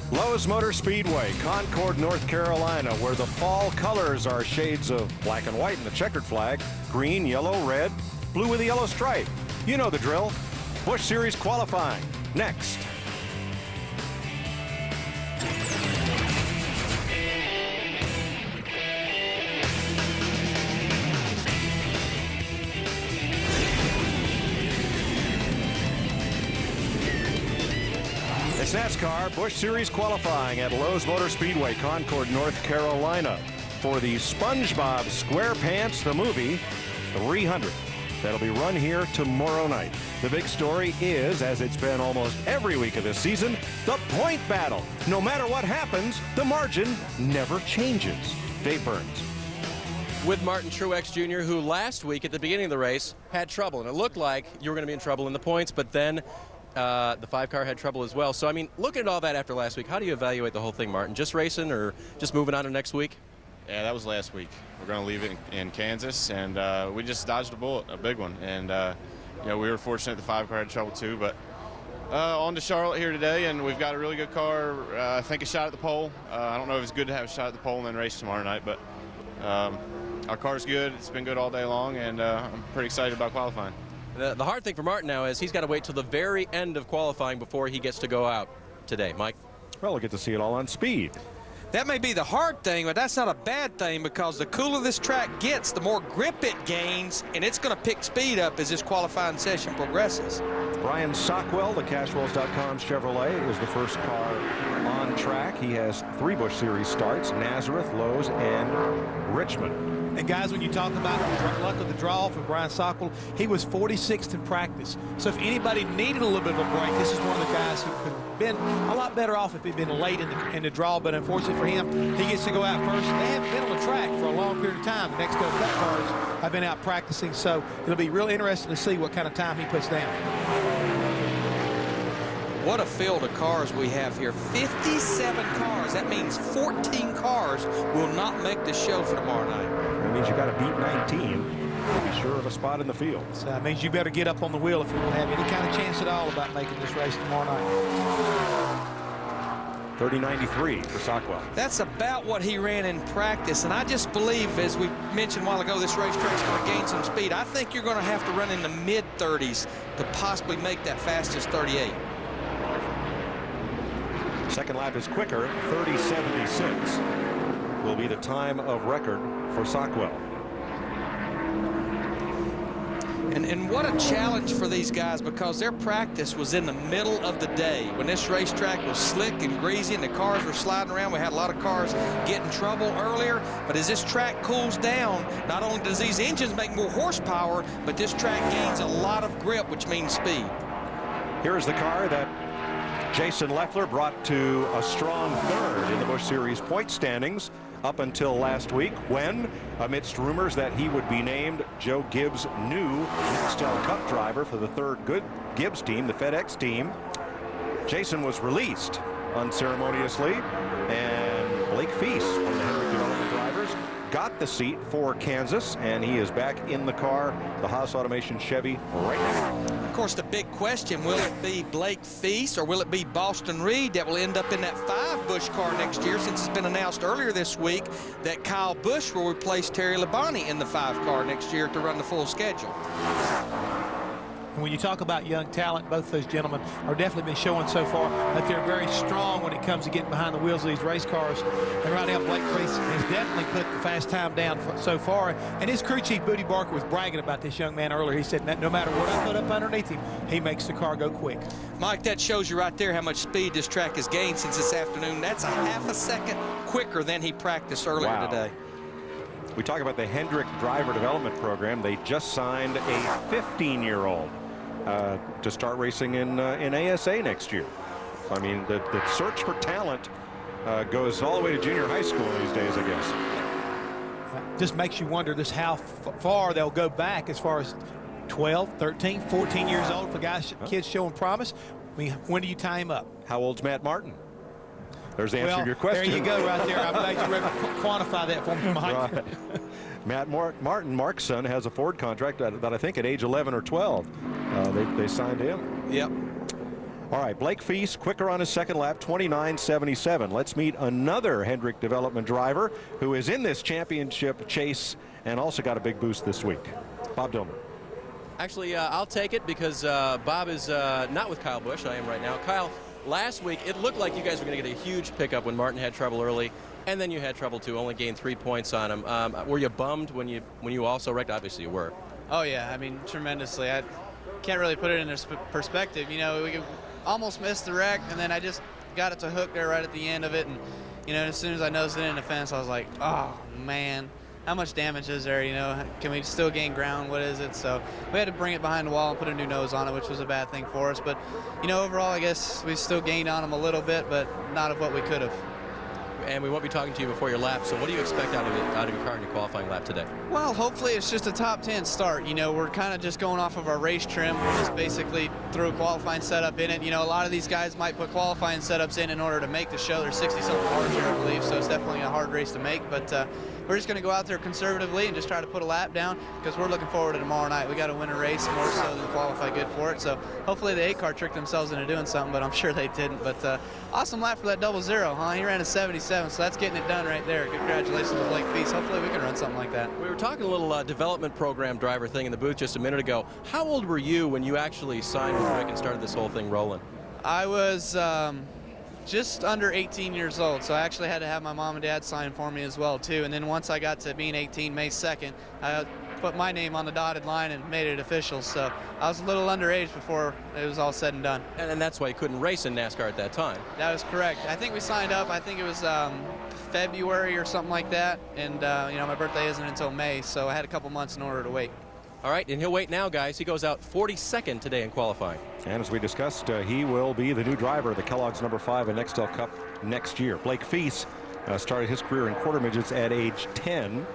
Lowe's Motor Speedway, Concord, North Carolina, where the fall colors are shades of black and white in the checkered flag, green, yellow, red, blue with a yellow stripe. You know the drill. Busch Series qualifying, next. It's NASCAR Busch Series qualifying at Lowe's Motor Speedway, Concord, North Carolina, for the Spongebob SquarePants, the movie 300. That'll be run here tomorrow night. The big story is, as it's been almost every week of this season, the point battle. No matter what happens, the margin never changes. Dave Burns. With Martin Truex Jr., who last week at the beginning of the race had trouble, and it looked like you were going to be in trouble in the points, but then the 5-car had trouble as well. So, I mean, looking at all that after last week, how do you evaluate the whole thing, Martin? Just racing or just moving on to next week? Yeah, that was last week. We're going to leave it in Kansas, and we just dodged a bullet, a big one. And, you know, we were fortunate the 5-car had trouble too. But on to Charlotte here today, and we've got a really good car. I think a shot at the pole. I don't know if it's good to have a shot at the pole and then race tomorrow night, but our car's good. It's been good all day long, and I'm pretty excited about qualifying. The hard thing for Martin now is he's got to wait till the very end of qualifying before he gets to go out today. Mike? Well, we'll get to see it all on speed. That may be the hard thing, but that's not a bad thing, because the cooler this track gets, the more grip it gains, and it's going to pick speed up as this qualifying session progresses. Brian Sockwell, the Cashwells.com Chevrolet, is the first car on track. He has 3 Busch Series starts: Nazareth, Lowe's, and Richmond. And guys, when you talk about the luck of the draw for Brian Sockwell, he was 46th in practice. So if anybody needed a little bit of a break, this is one of the guys who could have been a lot better off if he'd been late in the draw. But unfortunately for him, he gets to go out first. They haven't been on the track for a long period of time. The next couple of cars have been out practicing, so it'll be real interesting to see what kind of time he puts down. What a field of cars we have here. 57 cars. That means 14 cars will not make the show for tomorrow night. That means you got to beat 19 to be sure of a spot in the field. So that means you better get up on the wheel if you want to have any kind of chance at all about making this race tomorrow night. 30.93 for Sockwell. That's about what he ran in practice, and I just believe, as we mentioned a while ago, this racetrack's going to gain some speed. I think you're going to have to run in the mid-30s to possibly make that fastest 38. Second lap is quicker. 30.76 will be the time of record for Sockwell. And what a challenge for these guys, because their practice was in the middle of the day when this racetrack was slick and greasy and the cars were sliding around. We had a lot of cars get in trouble earlier, but as this track cools down, not only does these engines make more horsepower, but this track gains a lot of grip, which means speed. Here's the car that Jason Leffler brought to a strong third in the Busch Series point standings up until last week, when, amidst rumors that he would be named Joe Gibbs' new Nextel Cup driver for the third good Gibbs team, the FedEx team, Jason was released unceremoniously, and Blake Feast, one of the Hendrick Development drivers, got the seat for Kansas, and he is back in the car, the Haas Automation Chevy, right now. Of course, the big question, will it be Blake Feast or will it be Boston Reed that will end up in that 5 Busch car next year, since it's been announced earlier this week that Kyle Busch will replace Terry Labonte in the 5 car next year to run the full schedule. And when you talk about young talent, both those gentlemen are definitely been showing so far that they're very strong when it comes to getting behind the wheels of these race cars. And right now, Blake Feast has definitely put the fast time down so far. And his crew chief, Booty Barker, was bragging about this young man earlier. He said, no matter what I put up underneath him, he makes the car go quick. Mike, that shows you right there how much speed this track has gained since this afternoon. That's a half a second quicker than he practiced earlier today. We talk about the Hendrick Driver Development Program. They just signed a 15-year-old to start racing in ASA next year. So, I mean, the search for talent goes all the way to junior high school these days, I guess. Just makes you wonder just how far they'll go back as far as 12, 13, 14 years old for kids showing promise. I mean, when do you tie him up? How old's Matt Martin? There's the answer to your question. There you go right there. I'm glad you were able to quantify that for me, Mike. Right. Matt Martin, Mark's son, has a Ford contract that I think at age 11 or 12, they signed him. Yep. All right, Blake Feast, quicker on his second lap, 29.77. Let's meet another Hendrick Development driver who is in this championship chase and also got a big boost this week. Bob Dillman. Actually, I'll take it because Bob is not with Kyle Busch. I am right now. Kyle, last week it looked like you guys were going to get a huge pickup when Martin had trouble early, and then you had trouble too. Only gained 3 points on him. Were you bummed when you also wrecked? Obviously, you were. Oh yeah, I mean tremendously. I can't really put it in perspective. You know, we almost missed the wreck, and then I just got it to hook there right at the end of it, and you know, as soon as I noticed it in the fence, I was like, oh man. How much damage is there, you know? Can we still gain ground? What is it? So we had to bring it behind the wall and put a new nose on it, which was a bad thing for us. But, you know, overall, I guess we still gained on them a little bit, but not of what we could have. And we won't be talking to you before your lap, so what do you expect out of your car in your qualifying lap today? Well, hopefully it's just a top 10 start. You know, we're kind of just going off of our race trim. We just basically threw a qualifying setup in it. You know, a lot of these guys might put qualifying setups in order to make the show. There's 60-something cars here, I believe, so it's definitely a hard race to make. But we're just going to go out there conservatively and just try to put a lap down because we're looking forward to tomorrow night. We got to win a race more so than qualify good for it. So hopefully the 8-car tricked themselves into doing something, but I'm sure they didn't. But awesome lap for that 00, huh? He ran a 77, so that's getting it done right there. Congratulations to Blake Feast. Hopefully we can run something like that. We were talking a little development program driver thing in the booth just a minute ago. How old were you when you actually signed with Rick and started this whole thing rolling? I was just under 18 years old, so I actually had to have my mom and dad sign for me as well too. And then once I got to being 18, May 2nd, I put my name on the dotted line and made it official. So I was a little underage before it was all said and done. And that's why you couldn't race in NASCAR at that time. That was correct. I think we signed up, I think it was February or something like that, and you know, my birthday isn't until May, so I had a couple months in order to wait. All right, and he'll wait now, guys. He goes out 42nd today in qualifying. And as we discussed, he will be the new driver of the Kellogg's #5 and Nextel Cup next year. Blake Feast started his career in quarter midgets at age 10.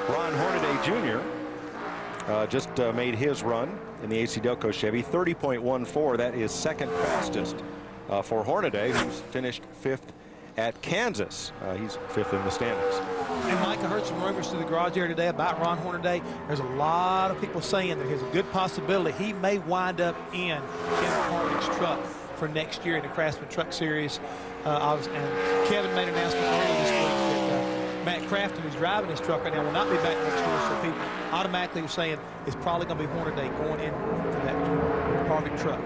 Ron Hornaday Jr. Just made his run in the AC Delco Chevy, 30.14. That is second fastest for Hornaday, who's finished 5th at Kansas. He's 5th in the standings. And Mike, I heard some rumors through the garage area today about Ron Hornaday. There's a lot of people saying that there's a good possibility he may wind up in Ken Harvick's truck for next year in the Craftsman Truck Series. And Kevin made an announcement earlier this week that Matt Crafton, who's driving his truck right now, will not be back next year. So people automatically are saying it's probably going to be Hornaday going into that Harvick truck.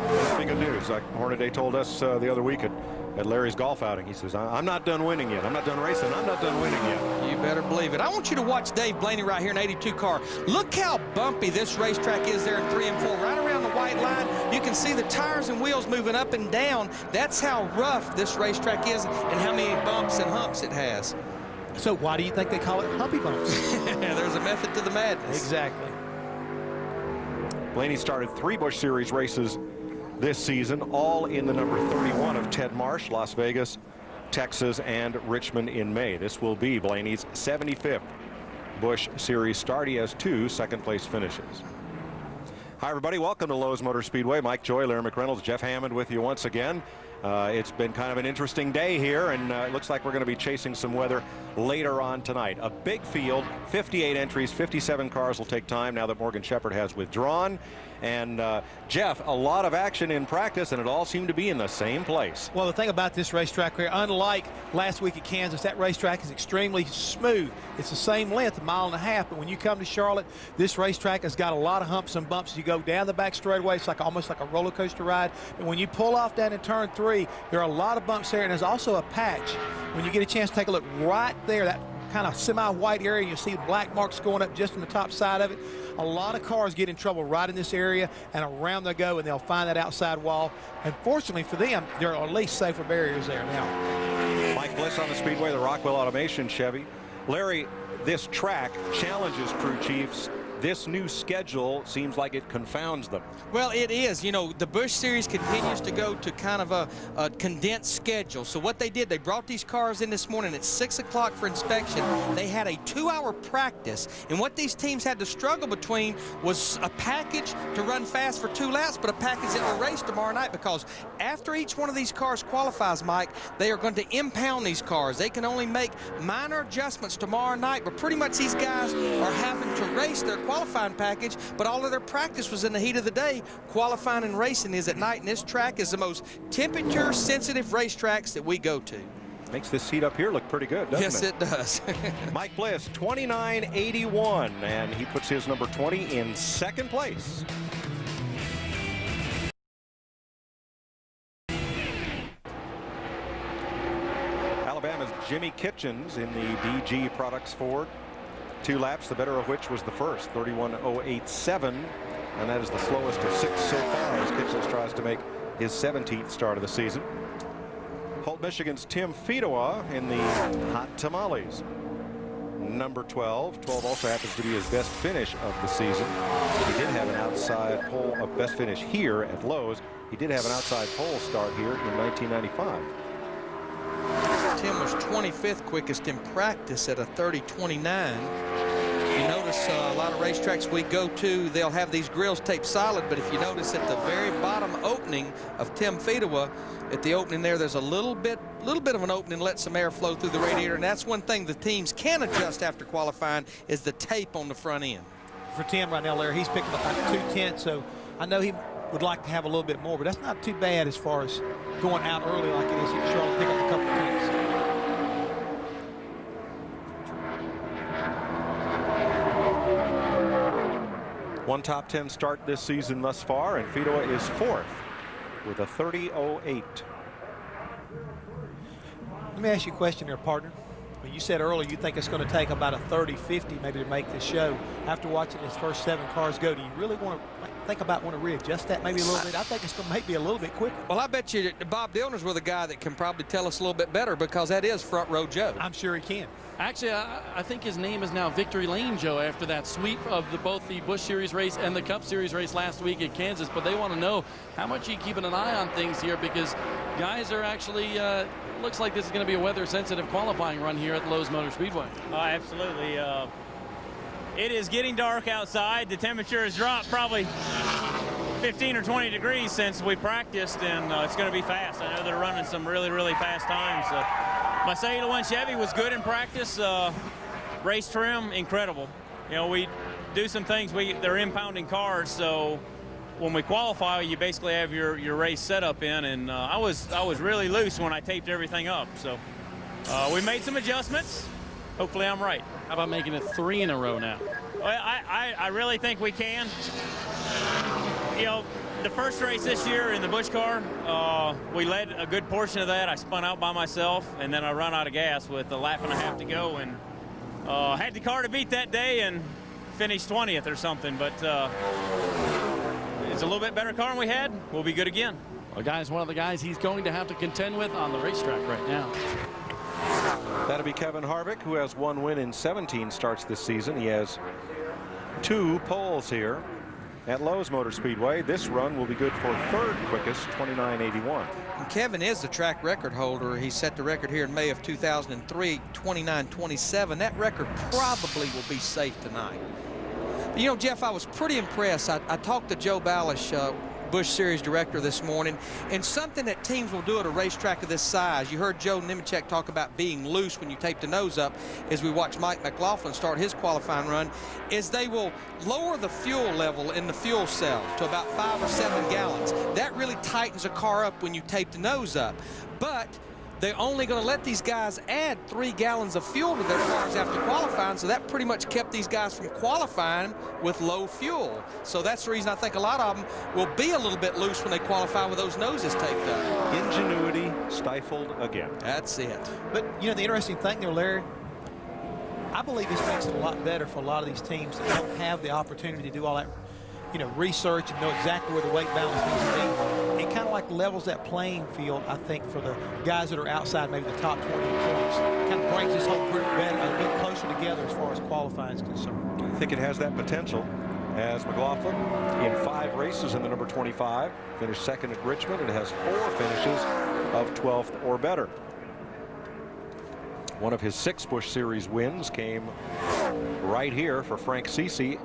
That's good news. Like Hornaday told us the other week at Larry's golf outing. He says, I'm not done winning yet. I'm not done racing. I'm not done winning yet. You better believe it. I want you to watch Dave Blaney right here in 82 car. Look how bumpy this racetrack is there in 3 and 4. Right around the white line, you can see the tires and wheels moving up and down. That's how rough this racetrack is and how many bumps and humps it has. So why do you think they call it humpy bumps? There's a method to the madness. Exactly. Blaney started 3 Busch Series races this season, all in the number 31 of Ted Marsh, Las Vegas, Texas, and Richmond in May. This will be Blaney's 75th Busch Series start. He has 2 second-place finishes. Hi, everybody. Welcome to Lowe's Motor Speedway. Mike Joy, Larry McReynolds, Jeff Hammond with you once again. It's been kind of an interesting day here, and it looks like we're going to be chasing some weather later on tonight. A big field, 58 entries, 57 cars will take time now that Morgan Shepherd has withdrawn. And Jeff, a lot of action in practice, and it all seemed to be in the same place. Well, the thing about this racetrack here, unlike last week at Kansas, that racetrack is extremely smooth. It's the same length, 1.5 miles, but when you come to Charlotte, this racetrack has got a lot of humps and bumps. You go down the back straightaway, it's like almost like a roller coaster ride. And when you pull off down in turn 3, there are a lot of bumps there, and there's also a patch. When you get a chance to take a look right there, that kind of semi-white area, you see black marks going up just on the top side of it. A lot of cars get in trouble right in this area, and around they go, and they'll find that outside wall. And fortunately for them, there are at least safer barriers there now. Mike Bliss on the Speedway, the Rockwell Automation Chevy. Larry, this track challenges crew chiefs. This new schedule seems like it confounds them. Well, it is. You know, the Busch Series continues to go to kind of a condensed schedule. So what they did, they brought these cars in this morning at 6 o'clock for inspection. They had a 2-hour practice. And what these teams had to struggle between was a package to run fast for 2 laps, but a package that will race tomorrow night, because after each one of these cars qualifies, Mike, they are going to impound these cars. They can only make minor adjustments tomorrow night, but pretty much these guys are having to race their qualifying package, but all of their practice was in the heat of the day. Qualifying and racing is at night, and this track is the most temperature-sensitive racetracks that we go to. Makes this seat up here look pretty good, doesn't Yes, it does. Mike Bliss, 29.81, and he puts his number 20 in second place. Alabama's Jimmy Kitchens in the DG Products Ford. 2 laps, the better of which was the first, 31.087, and that is the slowest of 6 so far as Kitchens tries to make his 17th start of the season. Holt, Michigan's Tim Fedowa in the Hot Tamales. Number 12. 12 also happens to be his best finish of the season. He did have an outside pole of best finish here at Lowe's. He did have an outside pole start here in 1995. Tim was 25th quickest in practice at a 30.29. You notice a lot of racetracks we go to, they'll have these grills taped solid, but if you notice at the very bottom opening of Tim Fedowa, at the opening there's a little bit of an opening, let some air flow through the radiator, and that's one thing the teams can adjust after qualifying is the tape on the front end. For Tim right now, Larry, he's picking up about 2/10, so I know he would like to have a little bit more, but that's not too bad as far as going out early like it is at Charlotte, pick up a couple of tenths. One top 10 start this season thus far, and Fedowa is 4th with a 30.08. Let me ask you a question there, partner. Well, you said earlier you think it's going to take about a 30-50 maybe to make this show. After watching his first 7 cars go, do you really want to want to readjust that maybe a little bit? I think it's going to maybe be a little bit quicker. Well, I bet you Bob Dillner's with a guy that can probably tell us a little bit better because that is Front Row Joe. I'm sure he can. Actually, I think his name is now Victory Lane Joe after that sweep of both the Busch Series race and the Cup Series race last week at Kansas. But they want to know how much you keeping an eye on things here because guys are actually looks like this is going to be a weather-sensitive qualifying run here at Lowe's Motor Speedway. Oh, absolutely. It is getting dark outside. The temperature has dropped probably 15 or 20 degrees since we practiced, and it's going to be fast. I know they're running some really, really fast times. My Cellular One Chevy was good in practice. Race trim, incredible. You know, we do some things. They're impounding cars, so when we qualify, you basically have your race setup in, and I was really loose when I taped everything up. So we made some adjustments. Hopefully, I'm right. How about making it 3 in a row now? Well, I really think we can. You know, the first race this year in the Busch car, we led a good portion of that. I spun out by myself, and then I run out of gas with a lap and a half to go, and had the car to beat that day and finished 20th or something. But it's a little bit better car than we had. We'll be good again. Well, guys, one of the guys he's going to have to contend with on the racetrack right now. That'll be Kevin Harvick, who has 1 win in 17 starts this season. He has 2 poles here at Lowe's Motor Speedway. This run will be good for 3rd quickest, 29.81. And Kevin is the track record holder. He set the record here in May of 2003, 29.27. That record probably will be safe tonight. But, you know, Jeff, I was pretty impressed. I talked to Joe Balish, Busch Series director, this morning, and something that teams will do at a racetrack of this size. You heard Joe Nemechek talk about being loose when you tape the nose up as we watch Mike McLaughlin start his qualifying run, is they will lower the fuel level in the fuel cell to about 5 or 7 gallons. That really tightens a car up when you tape the nose up. But they're only going to let these guys add 3 gallons of fuel to their cars after qualifying, so that pretty much kept these guys from qualifying with low fuel. So that's the reason I think a lot of them will be a little bit loose when they qualify with those noses taped up. Ingenuity stifled again. That's it. But, you know, the interesting thing there, Larry, I believe this makes it a lot better for a lot of these teams that don't have the opportunity to do all that, you know, research and know exactly where the weight balance needs to be. It kind of like levels that playing field, I think, for the guys that are outside maybe the top 20 points. Kind of brings this whole group a bit closer together as far as qualifying is concerned. I think it has that potential, as McLaughlin in 5 races in the number 25, finished 2nd at Richmond, and has 4 finishes of 12th or better. One of his 6 Busch Series wins came right here for Frank Cece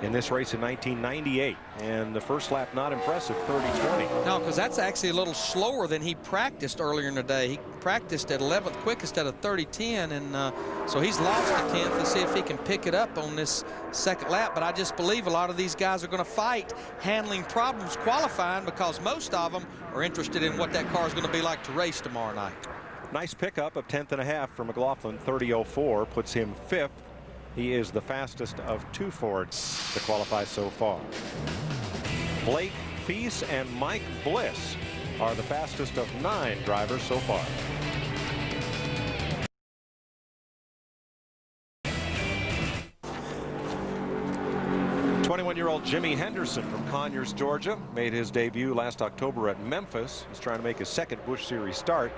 in this race in 1998. And the first lap not impressive, 30-20. No, because that's actually a little slower than he practiced earlier in the day. He practiced at 11th quickest at a 30-10, and so he's lost a 10th. Let's see if he can pick it up on this second lap. But I just believe a lot of these guys are going to fight handling problems qualifying, because most of them are interested in what that car is going to be like to race tomorrow night. Nice pickup of 10th and a half for McLaughlin. 30.04 puts him 5th. He is the fastest of 2 Fords to qualify so far. Blake Feast and Mike Bliss are the fastest of 9 drivers so far. '21-year-old Jimmy Henderson from Conyers, Georgia, made his debut last October at Memphis. He's trying to make his second Busch Series start,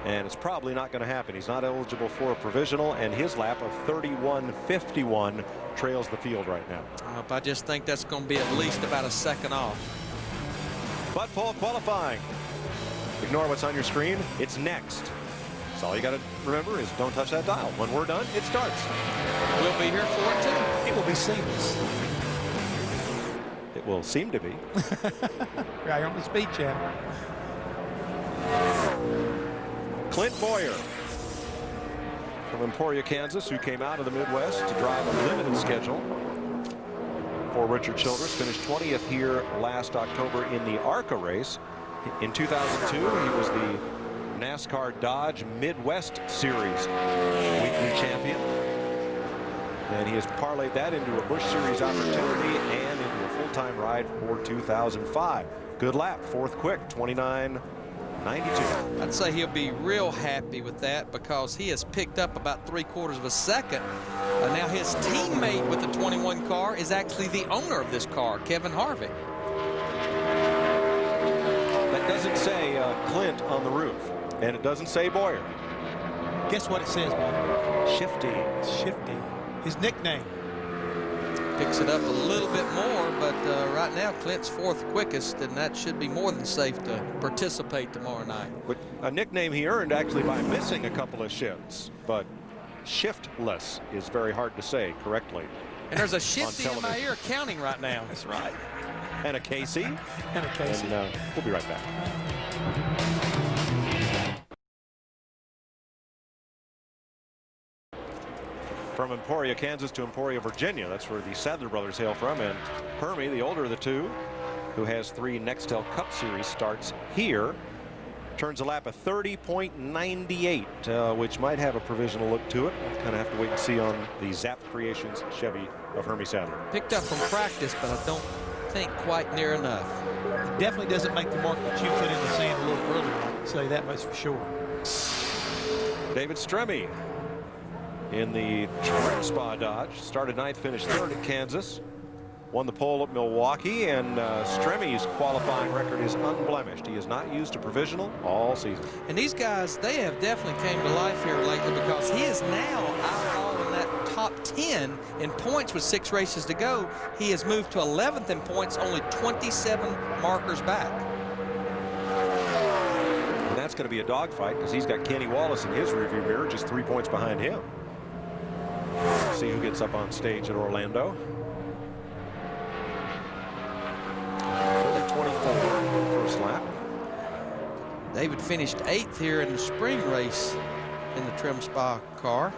and it's probably not going to happen. He's not eligible for a provisional, and his lap of 31.51 trails the field right now. I just think that's going to be at least about a second off. Bud Pole qualifying. Ignore what's on your screen. It's next. So all you got to remember is don't touch that dial. When we're done, it starts. We'll be here for it too. It will be seamless. It will seem to be. Right on the speed channel. Clint Boyer from Emporia, Kansas, who came out of the Midwest to drive a limited schedule for Richard Childress. Finished 20th here last October in the ARCA race. In 2002, he was the NASCAR Dodge Midwest Series weekly champion. And he has parlayed that into a Busch Series opportunity and into a full-time ride for 2005. Good lap, 4th quick, 29.92. I'd say he'll be real happy with that, because he has picked up about 3/4 of a second. Now his teammate with the 21 car is actually the owner of this car, Kevin Harvick. That doesn't say Clint on the roof, and it doesn't say Boyer. Guess what it says, Bob? Shifty. Shifty. His nickname. Picks it up a little bit more, but right now Clint's 4th quickest, and that should be more than safe to participate tomorrow night. But a nickname he earned actually by missing a couple of shifts, but shiftless is very hard to say correctly. And there's a shifty in my ear counting right now. That's right. And a Casey. And a Casey. And we'll be right back. From Emporia, Kansas to Emporia, Virginia. That's where the Sadler brothers hail from. And Hermie, the older of the two, who has 3 Nextel Cup Series starts here, turns a lap of 30.98, which might have a provisional look to it. Kind of have to wait and see on the Zap Creations Chevy of Hermie Sadler. Picked up from practice, but I don't think quite near enough. It definitely doesn't make the mark that you put in the sand a little earlier. I'll say that much for sure. David Stremme in the Trim Spa Dodge. Started 9th, finished 3rd at Kansas. Won the pole at Milwaukee, and Stremme's qualifying record is unblemished. He has not used a provisional all season. And these guys, they have definitely came to life here lately, because he is now out in that top 10 in points with 6 races to go. He has moved to 11th in points, only 27 markers back. And that's going to be a dogfight, because he's got Kenny Wallace in his rearview mirror, just 3 points behind him. See who gets up on stage at Orlando. 24 first lap. David finished 8th here in the spring race in the Trim Spa car.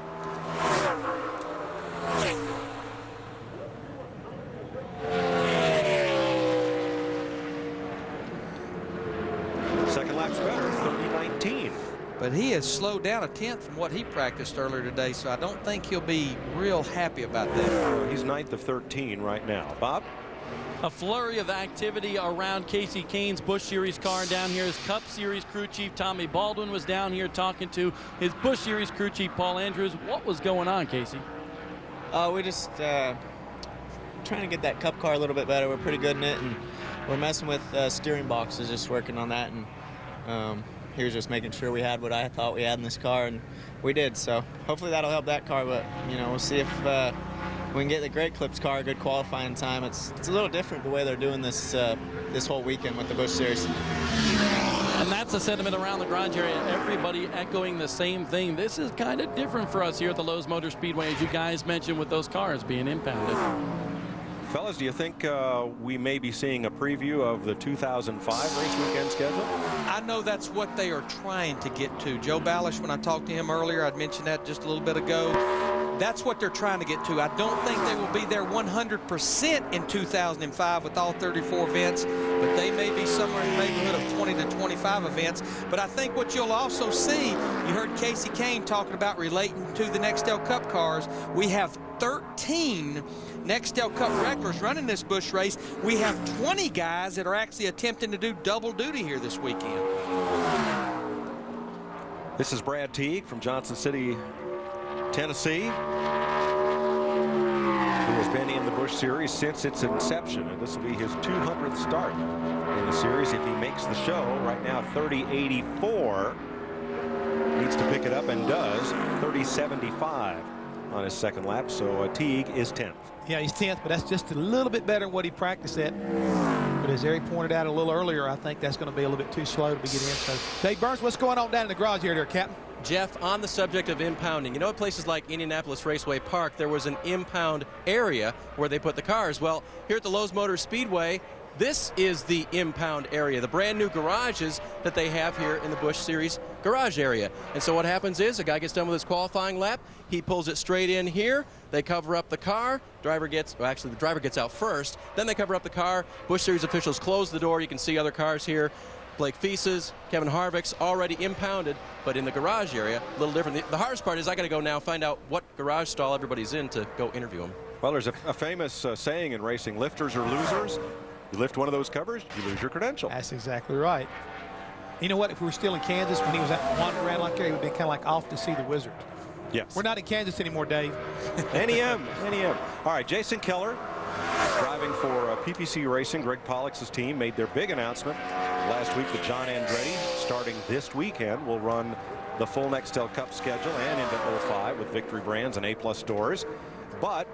Second lap's better, 30.19. But he has slowed down a 10th from what he practiced earlier today, so I don't think he'll be real happy about that. He's 9th of 13 right now. Bob? A flurry of activity around Casey Kane's Busch Series car. And down here, his Cup Series crew chief Tommy Baldwin was down here talking to his Busch Series crew chief Paul Andrews. What was going on, Casey? We just trying to get that Cup car a little bit better. We're pretty good in it, and we're messing with steering boxes, just working on that. And he was just making sure we had what I thought we had in this car, and we did. So hopefully that'll help that car. But you know, we'll see if we can get the Great Clips car a good qualifying time. It's a little different the way they're doing this this whole weekend with the Busch Series. And that's the sentiment around the garage area. Everybody echoing the same thing. This is kind of different for us here at the Lowe's Motor Speedway, as you guys mentioned, with those cars being impounded. Fellas, do you think we may be seeing a preview of the 2005 race weekend schedule? I know that's what they are trying to get to. Joe Balish, when I talked to him earlier, I'd mentioned that just a little bit ago. That's what they're trying to get to. I don't think they will be there 100% in 2005 with all 34 events, but they may be somewhere in the neighborhood of 20 to 25 events. But I think what you'll also see, you heard Casey Kane talking about relating to the Nextel Cup cars. We have 13 Nextel Cup regulars running this Busch race. We have 20 guys that are actually attempting to do double duty here this weekend. This is Brad Teague from Johnson City, Tennessee, who has been in the Busch Series since its inception, and this will be his 200th start in the series if he makes the show. Right now, 30.84. Needs to pick it up and does. 30.75 on his second lap, so Teague is 10th. Yeah, he's 10th, but that's just a little bit better than what he practiced at. But as Eric pointed out a little earlier, I think that's going to be a little bit too slow to get in. So, Dave Burns, what's going on down in the garage here, Captain? Jeff, on the subject of impounding, you know, at places like Indianapolis Raceway Park, there was an impound area where they put the cars. Well, here at the Lowe's Motor Speedway, this is the impound area, the brand new garages that they have here in the Busch Series garage area. And so what happens is a guy gets done with his qualifying lap, he pulls it straight in here, they cover up the car, the driver gets out first, then they cover up the car, Busch Series officials close the door, you can see other cars here. Blake Fieses, Kevin Harvick's already impounded, but in the garage area, a little different. The hardest part is I got to go now find out what garage stall everybody's in to go interview them. Well, there's a famous saying in racing, lifters or losers. You lift one of those covers, you lose your credential. That's exactly right. You know what? If we were still in Kansas when he was wandering around like that, he would be kind of like off to see the Wizard. Yes. We're not in Kansas anymore, Dave. NEM. All right, Jason Keller, driving for PPC Racing. Greg Pollak's team made their big announcement last week that John Andretti, starting this weekend, will run the full Nextel Cup schedule and into 05 with Victory Brands and A-Plus stores. But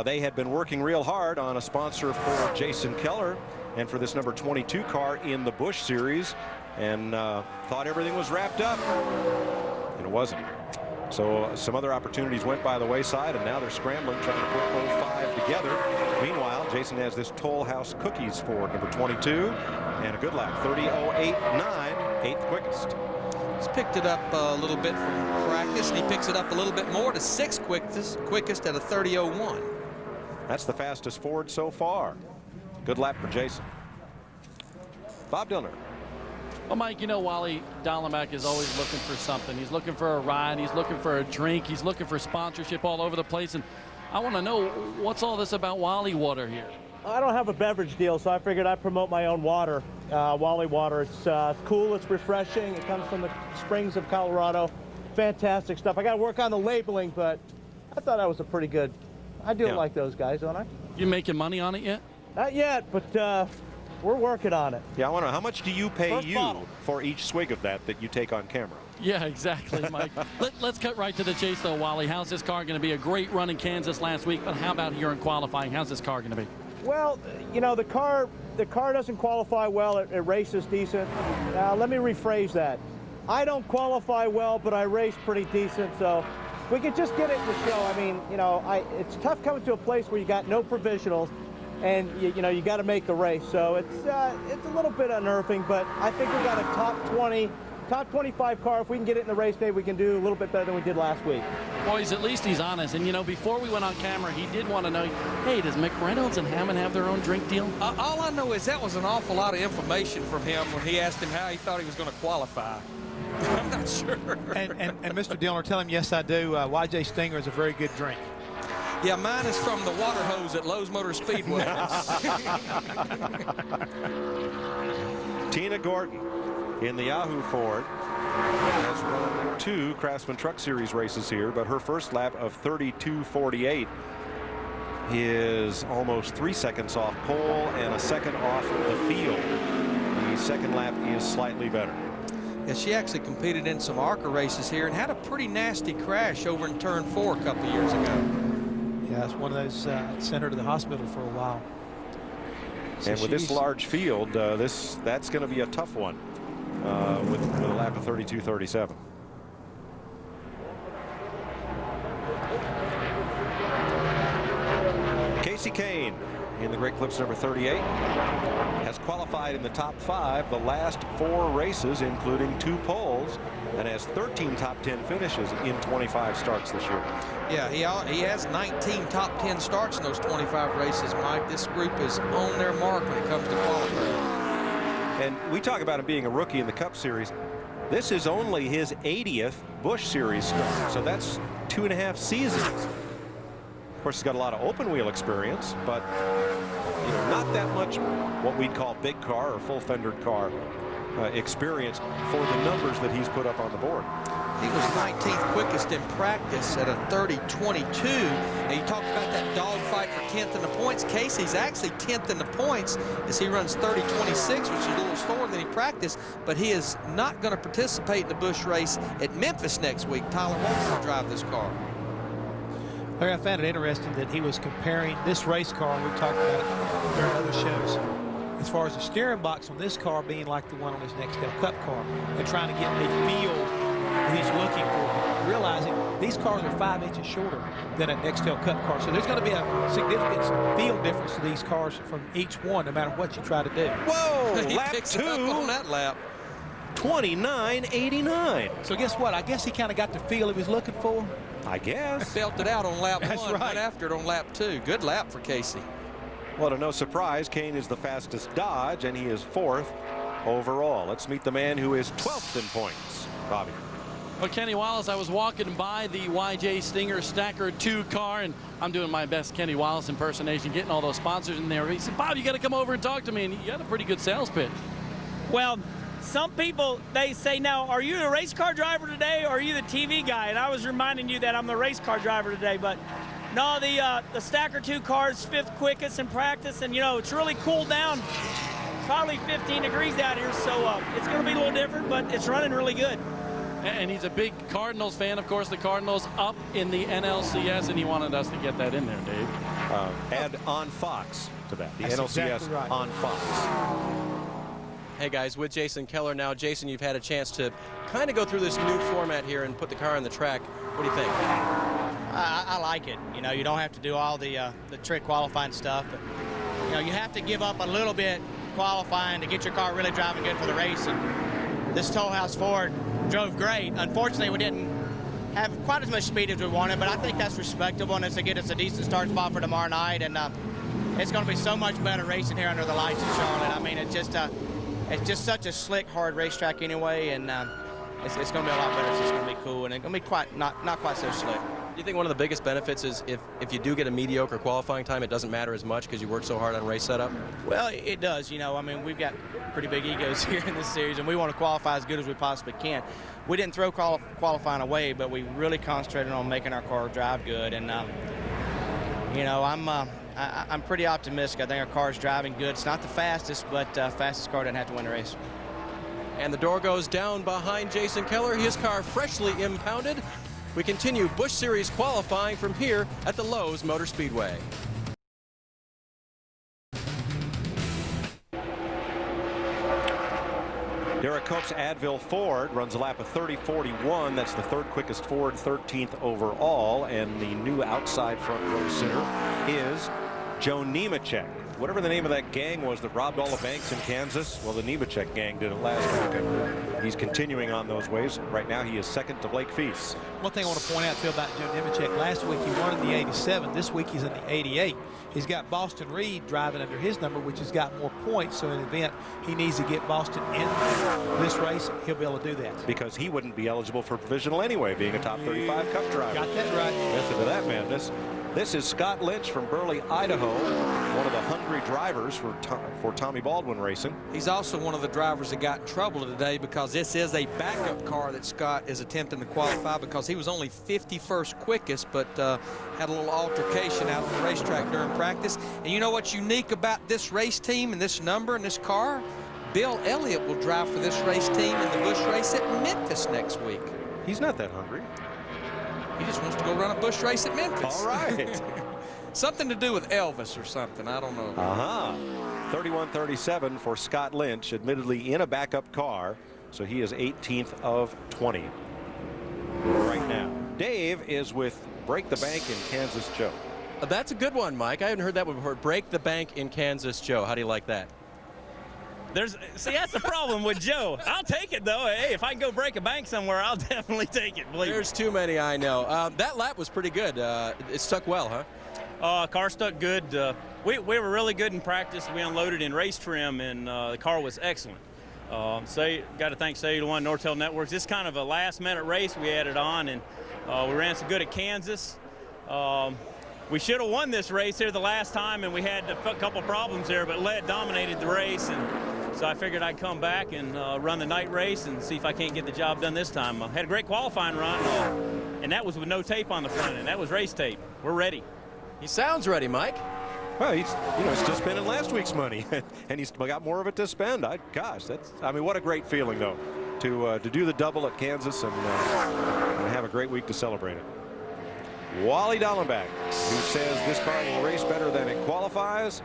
they had been working real hard on a sponsor for Jason Keller and for this number 22 car in the Busch Series, and thought everything was wrapped up, and it wasn't. So some other opportunities went by the wayside, and now they're scrambling, trying to put 05 together. Meanwhile, Jason has this Toll House Cookies for number 22, and a good lap, 30.089, 8th quickest. He's picked it up a little bit from practice, and he picks it up a little bit more to 6th quickest at a 30.01. That's the fastest Ford so far. Good lap for Jason. Bob Dillner. Well, Mike, you know, Wally Dallenbach is always looking for something. He's looking for a ride. He's looking for a drink. He's looking for sponsorship all over the place. And I want to know, what's all this about Wally Water here? I don't have a beverage deal, so I figured I'd promote my own water, Wally Water. It's cool, it's refreshing. It comes from the springs of Colorado. Fantastic stuff. I got to work on the labeling, but I thought that was a pretty good. I do like those guys, don't I? You making money on it yet? Not yet, but we're working on it. Yeah, I want to know, how much do you pay First bottle. for each swig of that you take on camera? Yeah, exactly, Mike. Let's cut right to the chase, though, Wally. How's this car going to be? A great run in Kansas last week, but how about here in qualifying? How's this car going to be? Well, you know, the car doesn't qualify well. It races decent. Let me rephrase that. I don't qualify well, but I race pretty decent. So if we could just get it in the show. I mean, you know, it's tough coming to a place where you got no provisionals, and you know you got to make the race. So it's a little bit unnerving, but I think we got a top 20. Top 25 car. If we can get it in the race day, we can do a little bit better than we did last week. Boys, at least he's honest. And, you know, before we went on camera, he did want to know, hey, does McReynolds and Hammond have their own drink deal? All I know is that was an awful lot of information from him when he asked him how he thought he was going to qualify. I'm not sure. And Mr. Dillner, tell him, yes, I do. YJ Stinger is a very good drink. Yeah, mine is from the water hose at Lowe's Motor Speedway. Tina Gordon in the Yahoo Ford has run 2 Craftsman Truck Series races here, but her first lap of 32.48 is almost 3 seconds off pole and a second off the field. The second lap is slightly better. Yeah, she actually competed in some ARCA races here and had a pretty nasty crash over in turn 4 a couple of years ago. Yeah, it's one of those sent her to the hospital for a while. So and with this large field, that's going to be a tough one. With a lap of 32.37. Casey Kasey Kahne in the Great Clips number 38 has qualified in the top 5 the last 4 races, including 2 poles, and has 13 top 10 finishes in 25 starts this year. Yeah, he has 19 top 10 starts in those 25 races, Mike. This group is on their mark when it comes to qualifying. And we talk about him being a rookie in the Cup Series. This is only his 80th Busch Series start, so that's 2.5 seasons. Of course, he's got a lot of open wheel experience, but not that much what we'd call big car or full fendered car experience for the numbers that he's put up on the board. He was 19th quickest in practice at a 30.22. And you talked about that dogfight for 10th in the points. Kasey's actually 10th in the points as he runs 30.26, which is a little slower than he practiced. But he is not going to participate in the Busch race at Memphis next week. Tyler Walker will drive this car. I found it interesting that he was comparing this race car, and we've talked about it during other shows, as far as the steering box on this car being like the one on his Nextel Cup car, and trying to get a feel that he's looking for, realizing these cars are 5 inches shorter than a Nextel Cup car. So there's going to be a significant feel difference to these cars from each one, no matter what you try to do. Whoa, lap 2 on that lap. 29.89. So guess what? I guess he kind of got the feel he was looking for. I guess. Felt it out on lap 1, right. right after it on lap 2. Good lap for Kasey. Well, to no surprise, Kahne is the fastest Dodge, and he is 4th overall. Let's meet the man who is 12th in points. Bobby. Well, Kenny Wallace, I was walking by the YJ Stinger Stacker 2 car, and I'm doing my best Kenny Wallace impersonation, getting all those sponsors in there. He said, Bob, you got to come over and talk to me, and you got a pretty good sales pitch. Well, some people, they say, now, are you the race car driver today, or are you the TV guy? And I was reminding you that I'm the race car driver today, but no, the Stacker 2 car is 5th quickest in practice, and, it's really cooled down. Probably 15 degrees out here, so it's going to be a little different, but it's running really good. And he's a big Cardinals fan. Of course, the Cardinals up in the NLCS, and he wanted us to get that in there, Dave. Add on Fox to that. The That's NLCS exactly right. on Fox. Hey guys, with Jason Keller now. Jason, you've had a chance to kind of go through this new format here and put the car on the track. What do you think? I like it. You don't have to do all the trick qualifying stuff, but you have to give up a little bit qualifying to get your car really driving good for the race. And this Toll House Ford drove great. Unfortunately, we didn't have quite as much speed as we wanted, but I think that's respectable, and it's to get us a decent start spot for tomorrow night. And it's going to be so much better racing here under the lights in Charlotte. I mean, it's just such a slick, hard racetrack anyway, and it's going to be a lot better. So it's going to be cool, and it's going to be quite not quite so slick. Do you think one of the biggest benefits is if you do get a mediocre qualifying time, it doesn't matter as much because you work so hard on race setup? Well, it does. I mean, we've got pretty big egos here in this series, and we want to qualify as good as we possibly can. We didn't throw qualifying away, but we really concentrated on making our car drive good. And I'm pretty optimistic. I think our car's driving good. It's not the fastest, but fastest car doesn't have to win the race. And the door goes down behind Jason Keller. His car freshly impounded. We continue Busch Series qualifying from here at the Lowe's Motor Speedway. Derek Cope's Advil Ford runs a lap of 30.41. That's the 3rd quickest Ford, 13th overall. And the new outside front row sitter is Joe Nemechek. Whatever the name of that gang was that robbed all the banks in Kansas, well, the Nemechek gang did it last week. He's continuing on those ways. Right now, he is 2nd to Blake Feast. One thing I want to point out, too, about Joe Nemechek, last week he won in the 87. This week he's in the 88. He's got Boston Reed driving under his number, which has got more points. So in the event he needs to get Boston in this race, he'll be able to do that. Because he wouldn't be eligible for provisional anyway, being a top 35 Cup driver. Got that right. Listen to that madness. This is Scott Lynch from Burley, Idaho, one of the hungry drivers for Tommy Baldwin Racing. He's also one of the drivers that got in trouble today because this is a backup car that Scott is attempting to qualify because he was only 51st quickest, but had a little altercation out on the racetrack during practice. And you know what's unique about this race team and this number and this car? Bill Elliott will drive for this race team in the Busch race at Memphis next week. He's not that hungry. He just wants to go run a Busch race at Memphis. All right. Something to do with Elvis or something. I don't know. 31.37 for Scott Lynch, admittedly in a backup car. So he is 18th of 20 right now. Dave is with Break the Bank in Kansas. Joe. That's a good one, Mike. I haven't heard that one before. Break the bank in Kansas, Joe. How do you like that? See, that's the problem with Joe. I'll take it, though. Hey, if I can go break a bank somewhere, I'll definitely take it. Believe There's too many, I know. That lap was pretty good. It stuck well, huh? Car stuck good. We were really good in practice. We unloaded in race trim, and the car was excellent. Got to thank Cellular One, Nortel Networks. This is kind of a last-minute race we added on, and we ran so good at Kansas. We should have won this race here the last time, and we had a couple problems there, but Led dominated the race, and so I figured I'd come back and run the night race and see if I can't get the job done this time. I had a great qualifying run, and that was with no tape on the front end. That was race tape. We're ready. He sounds ready, Mike. Well, he's still spending last week's money, and he's got more of it to spend. I mean, what a great feeling, though, to do the double at Kansas and have a great week to celebrate it. Wally Dallenbach, who says this car will race better than it qualifies.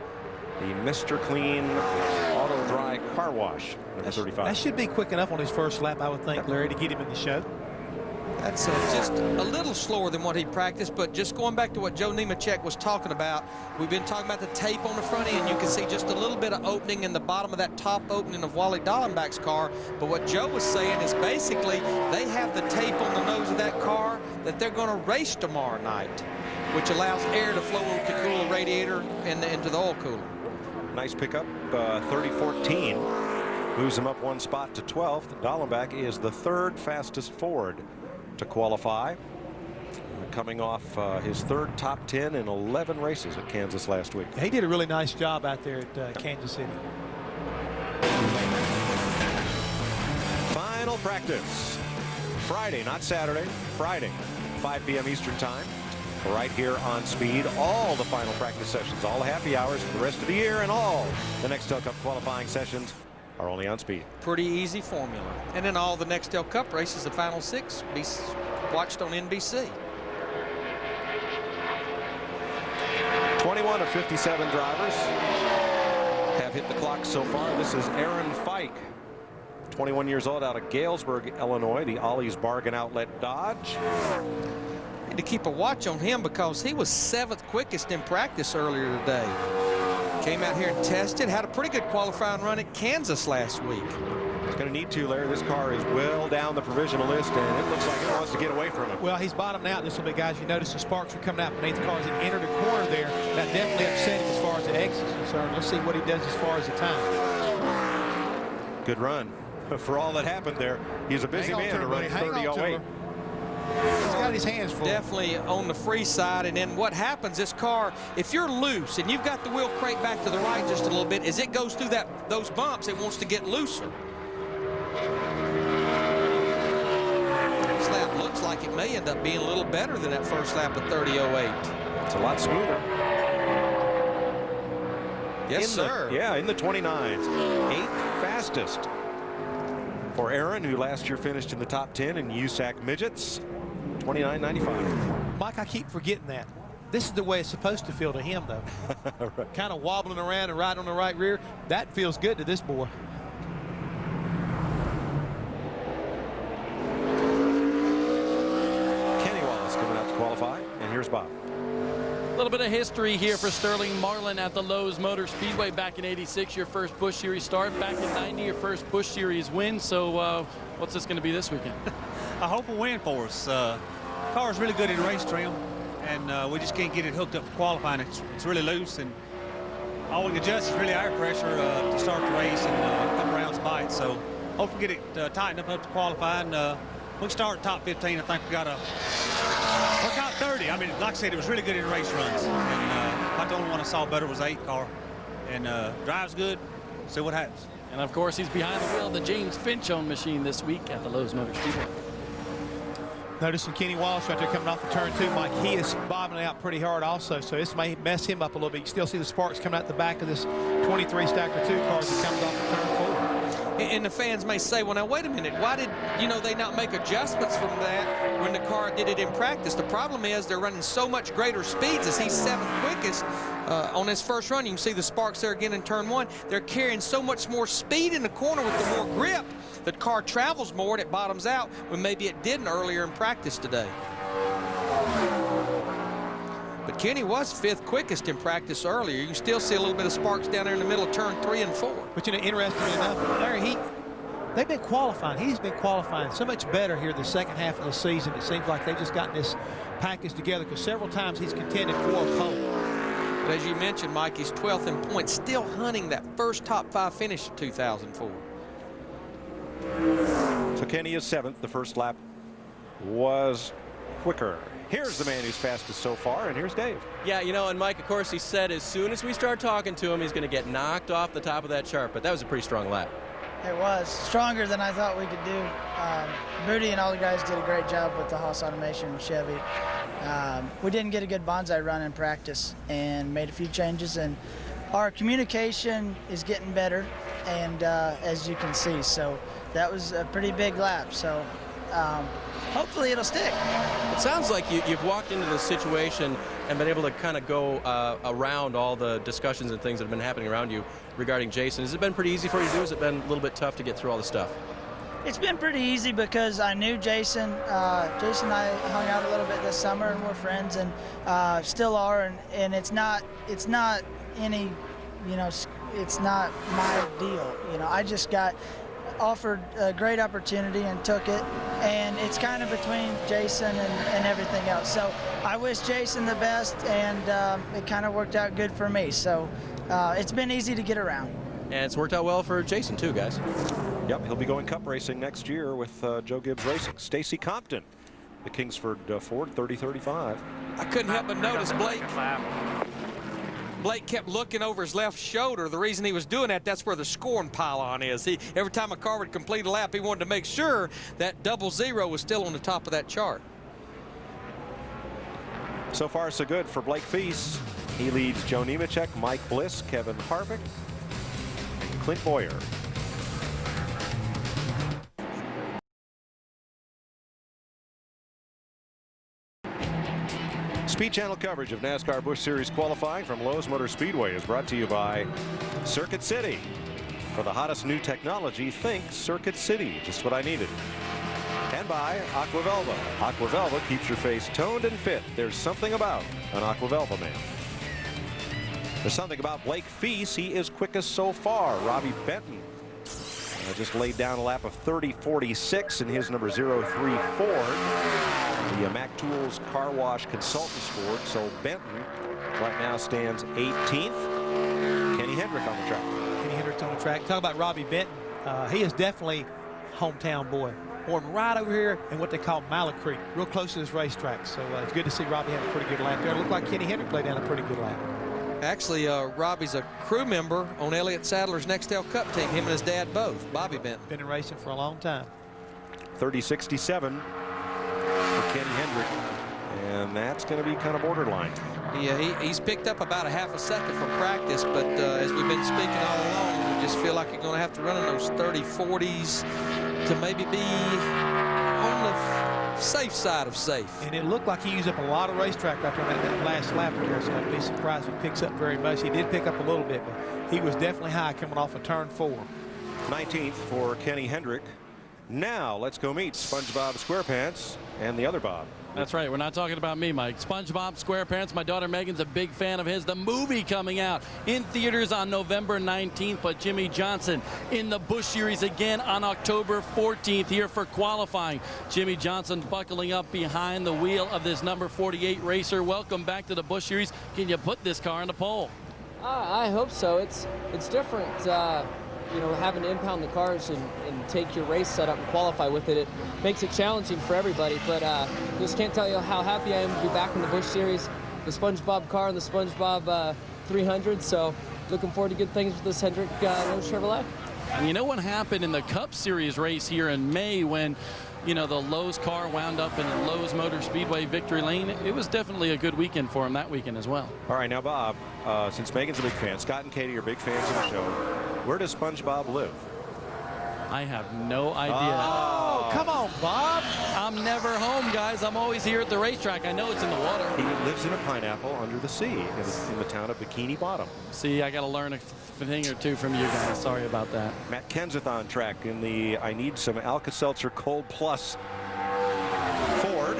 The Mr. Clean Auto Dry Car Wash, number 35. That should be quick enough on his first lap, I would think, Larry, to get him in the show. That's just a little slower than what he practiced, but just going back to what Joe Nemechek was talking about, we've been talking about the tape on the front end. You can see just a little bit of opening in the bottom of that top opening of Wally Dallenbach's car. But what Joe was saying is basically they have the tape on the nose of that car that they're going to race tomorrow night, which allows air to flow to cool the radiator and into the oil cooler. Nice pickup, 30-14. Moves him up one spot to 12th. Dallenbach is the third fastest Ford to qualify, coming off his third top 10 in 11 races at Kansas last week. He did a really nice job out there at Kansas City. Final practice Friday, not Saturday, Friday, 5 p.m. Eastern time, right here on Speed. All the final practice sessions, all the happy hours for the rest of the year, and all the Nextel Cup qualifying sessions are only on Speed. Pretty easy formula. And then all the Nextel Cup races, the final 6, be watched on NBC. 21 of 57 drivers have hit the clock so far. This is Aaron Fike, 21 years old, out of Galesburg, Illinois, the Ollie's Bargain Outlet Dodge. Need to keep a watch on him because he was 7th quickest in practice earlier today. Came out here and tested, had a pretty good qualifying run at Kansas last week. He's going to need to, Larry. This car is well down the provisional list, and it looks like it wants to get away from him. Well, he's bottomed out this little bit, guys. You notice the sparks are coming out beneath the car as he entered the corner there. That definitely upset him as far as the exit is concerned. Let's see what he does as far as the time. Good run. For all that happened there, he's a busy man to run 30.08. He's got his hands full. Definitely on the free side. And then what happens, this car, if you're loose and you've got the wheel crank back to the right just a little bit, as it goes through those bumps, it wants to get looser. This lap looks like it may end up being a little better than that first lap of 30.08. It's a lot smoother. Yes, sir. In the 29s. 8th fastest for Aaron, who last year finished in the top 10 in USAC Midgets. 29.95. Mike, I keep forgetting that. This is the way it's supposed to feel to him, though. Right. Kind of wobbling around and right on the right rear. That feels good to this boy. Kenny Wallace coming out to qualify, and here's Bob. A little bit of history here for Sterling Marlin at the Lowe's Motor Speedway back in '86, your first Busch Series start. Back in '90, your first Busch Series win. So what's this going to be this weekend? I hope a win for us. Car's really good in race trim, and we just can't get it hooked up for qualifying. It's really loose, and all we can adjust is really air pressure to start the race and a couple rounds bite. So hope we get it tightened up to qualifying. We can start top 15. I think we got or top 30. I mean, like I said, it was really good in race runs. And about the only one I saw better was the 8 car. And drives good. See what happens. And of course, he's behind the wheel of the James Finch-owned machine this week at the Lowe's Motor Speedway. Noticing Kenny Wallace right there coming off the turn 2, Mike. He is bobbing out pretty hard also, so this may mess him up a little bit. You still see the sparks coming out the back of this 23 Stacker 2 car as he comes off the turn 4. And the fans may say, well, now, wait a minute. Why did, they not make adjustments from that when the car did it in practice? The problem is they're running so much greater speeds as he's 7th quickest on his first run. You can see the sparks there again in turn 1. They're carrying so much more speed in the corner with the more grip. The car travels more and it bottoms out when maybe it didn't earlier in practice today. But Kenny was 5th quickest in practice earlier. You can still see a little bit of sparks down there in the middle of turn 3 and 4. But, you know, interestingly enough, Larry, they've been qualifying. He's been qualifying so much better here the second half of the season. It seems like they've just gotten this package together because several times he's contended for a pole. But as you mentioned, Mike, he's 12th in points, still hunting that first top 5 finish of 2004. So Kenny is 7th. The first lap was quicker. Here's the man who's fastest so far, and here's Dave. Yeah, you know, and Mike, of course, he said as soon as we start talking to him, he's going to get knocked off the top of that chart, but that was a pretty strong lap. It was stronger than I thought we could do. Booty and all the guys did a great job with the Haas Automation and Chevy. We didn't get a good bonsai run in practice and made a few changes, and our communication is getting better, and as you can see, so that was a pretty big lap. So hopefully it'll stick. It sounds like you've walked into this situation and been able to kind of go around all the discussions and things that have been happening around you regarding Jason. Has it been pretty easy for you to do? Has it been a little bit tough to get through all the stuff? It's been pretty easy because I knew Jason. Jason and I hung out a little bit this summer, and we're friends, and still are. And it's not any, you know, it's not my deal. You know, I just got offered a great opportunity and took it, and it's kind of between Jason and everything else. So I wish Jason the best, and it kind of worked out good for me. So it's been easy to get around. And it's worked out well for Jason too, guys. Yep, he'll be going cup racing next year with Joe Gibbs Racing. Stacy Compton, the Kingsford Ford 3035. I couldn't help but notice Blake kept looking over his left shoulder. The reason he was doing that, that's where the scoring pylon is. Every time a car would complete a lap, he wanted to make sure that 00 was still on the top of that chart. So far, so good for Blake Feast. He leads Joe Nemechek, Mike Bliss, Kevin Harvick, and Clint Boyer. Speed Channel coverage of NASCAR Busch Series qualifying from Lowe's Motor Speedway is brought to you by Circuit City. For the hottest new technology, think Circuit City. Just what I needed. And by Aquavelva. Aquavelva keeps your face toned and fit. There's something about an Aquavelva man. There's something about Blake Feast. He is quickest so far. Robbie Benton just laid down a lap of 30.46 in his number 03 Ford. The Mac Tools Car Wash Consultants Ford. So Benton right now stands 18th. Kenny Hendrick on the track. Kenny Hendrick's on the track. Talk about Robbie Benton. He is definitely hometown boy. Born right over here in what they call Mallet Creek, real close to this racetrack. So it's good to see Robbie have a pretty good lap there. It looked like Kenny Hendrick laid down a pretty good lap. Actually, Robbie's a crew member on Elliott Sadler's Nextel Cup team. Him and his dad both. Bobby Benton. Been in racing for a long time. 30.67 for Kenny Hendrick. And that's going to be kind of borderline. Yeah, he's picked up about a half a second from practice, but as we've been speaking all along, we just feel like you're going to have to run in those 30-40s to maybe be on the safe side of safe. And it looked like he used up a lot of racetrack right there on that last lap there, so I'd be surprised if he picks up very much. He did pick up a little bit, but he was definitely high coming off of turn 4. 19th for Kenny Hendrick. Now let's go meet SpongeBob SquarePants and the other Bob. That's right. We're not talking about me, Mike. SpongeBob SquarePants. My daughter Megan's a big fan of his. The movie coming out in theaters on November 19th. But Jimmy Johnson in the Busch Series again on October 14th here for qualifying. Jimmy Johnson buckling up behind the wheel of this number 48 racer. Welcome back to the Busch Series. Can you put this car in the pole? I hope so. It's different. You know, having to impound the cars and take your race setup and qualify with it, it makes it challenging for everybody. But just can't tell you how happy I am to be back in the Busch Series, the SpongeBob car and the SpongeBob 300. So looking forward to good things with this Hendrick Lowe's Chevrolet. And you know what happened in the Cup Series race here in May when, you know, the Lowe's car wound up in the Lowe's Motor Speedway victory lane? It was definitely a good weekend for him that weekend as well. All right, now, Bob, since Megan's a big fan, Scott and Katie are big fans of the show. Where does SpongeBob live? I have no idea. Oh, come on, Bob. I'm never home, guys. I'm always here at the racetrack. I know it's in the water. He lives in a pineapple under the sea in the town of Bikini Bottom. See, I got to learn a thing or two from you guys. Sorry about that. Matt Kenseth on track in the I Need Some Alka-Seltzer Cold Plus Ford.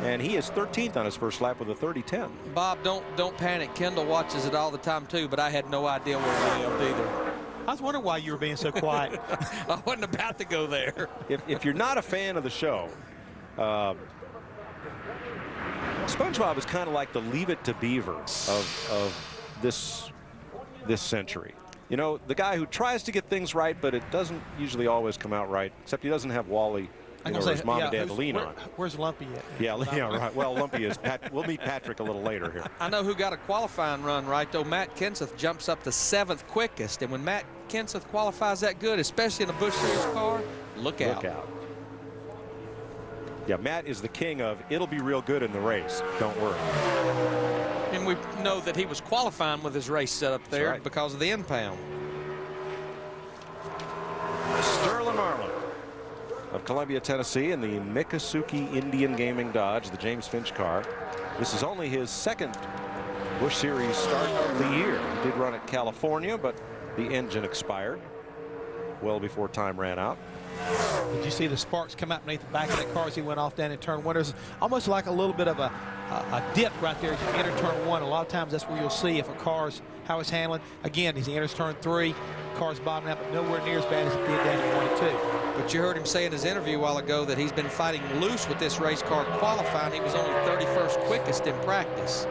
and he is 13th on his first lap with a 30-10. Bob, don't panic. Kendall watches it all the time too, but I had no idea where he lived either. I was wondering why you were being so quiet. I wasn't about to go there. If you're not a fan of the show, SpongeBob is kind of like the Leave It to Beaver of this century. You know, the guy who tries to get things right, but it doesn't usually always come out right, except he doesn't have Wally, or his mom and dad to lean on. Where's Lumpy at? Yeah, right. Well, Lumpy is we'll meet Patrick a little later here. I know who got a qualifying run right, though. Matt Kenseth jumps up to 7th quickest, and when Matt Kenseth qualifies that good, especially in a Busch Series car, look out. Look out. Yeah, Matt is the king of it'll be real good in the race. Don't worry. And we know that he was qualifying with his race set up there because of the impound. Sterling Marlin of Columbia, Tennessee, in the Miccosukee Indian Gaming Dodge, the James Finch car. This is only his 2nd Busch Series start of the year. He did run at California, but the engine expired well before time ran out. Did you see the sparks come out beneath the back of that car as he went off down in turn 1? There's almost like a little bit of a dip right there as you enter turn 1. A lot of times that's where you'll see if a car's how it's handling. Again, as he enters turn 3, car's bottoming out, but nowhere near as bad as it did down in 1 and 2. But you heard him say in his interview a while ago that he's been fighting loose with this race car qualifying. He was only 31st quickest in practice.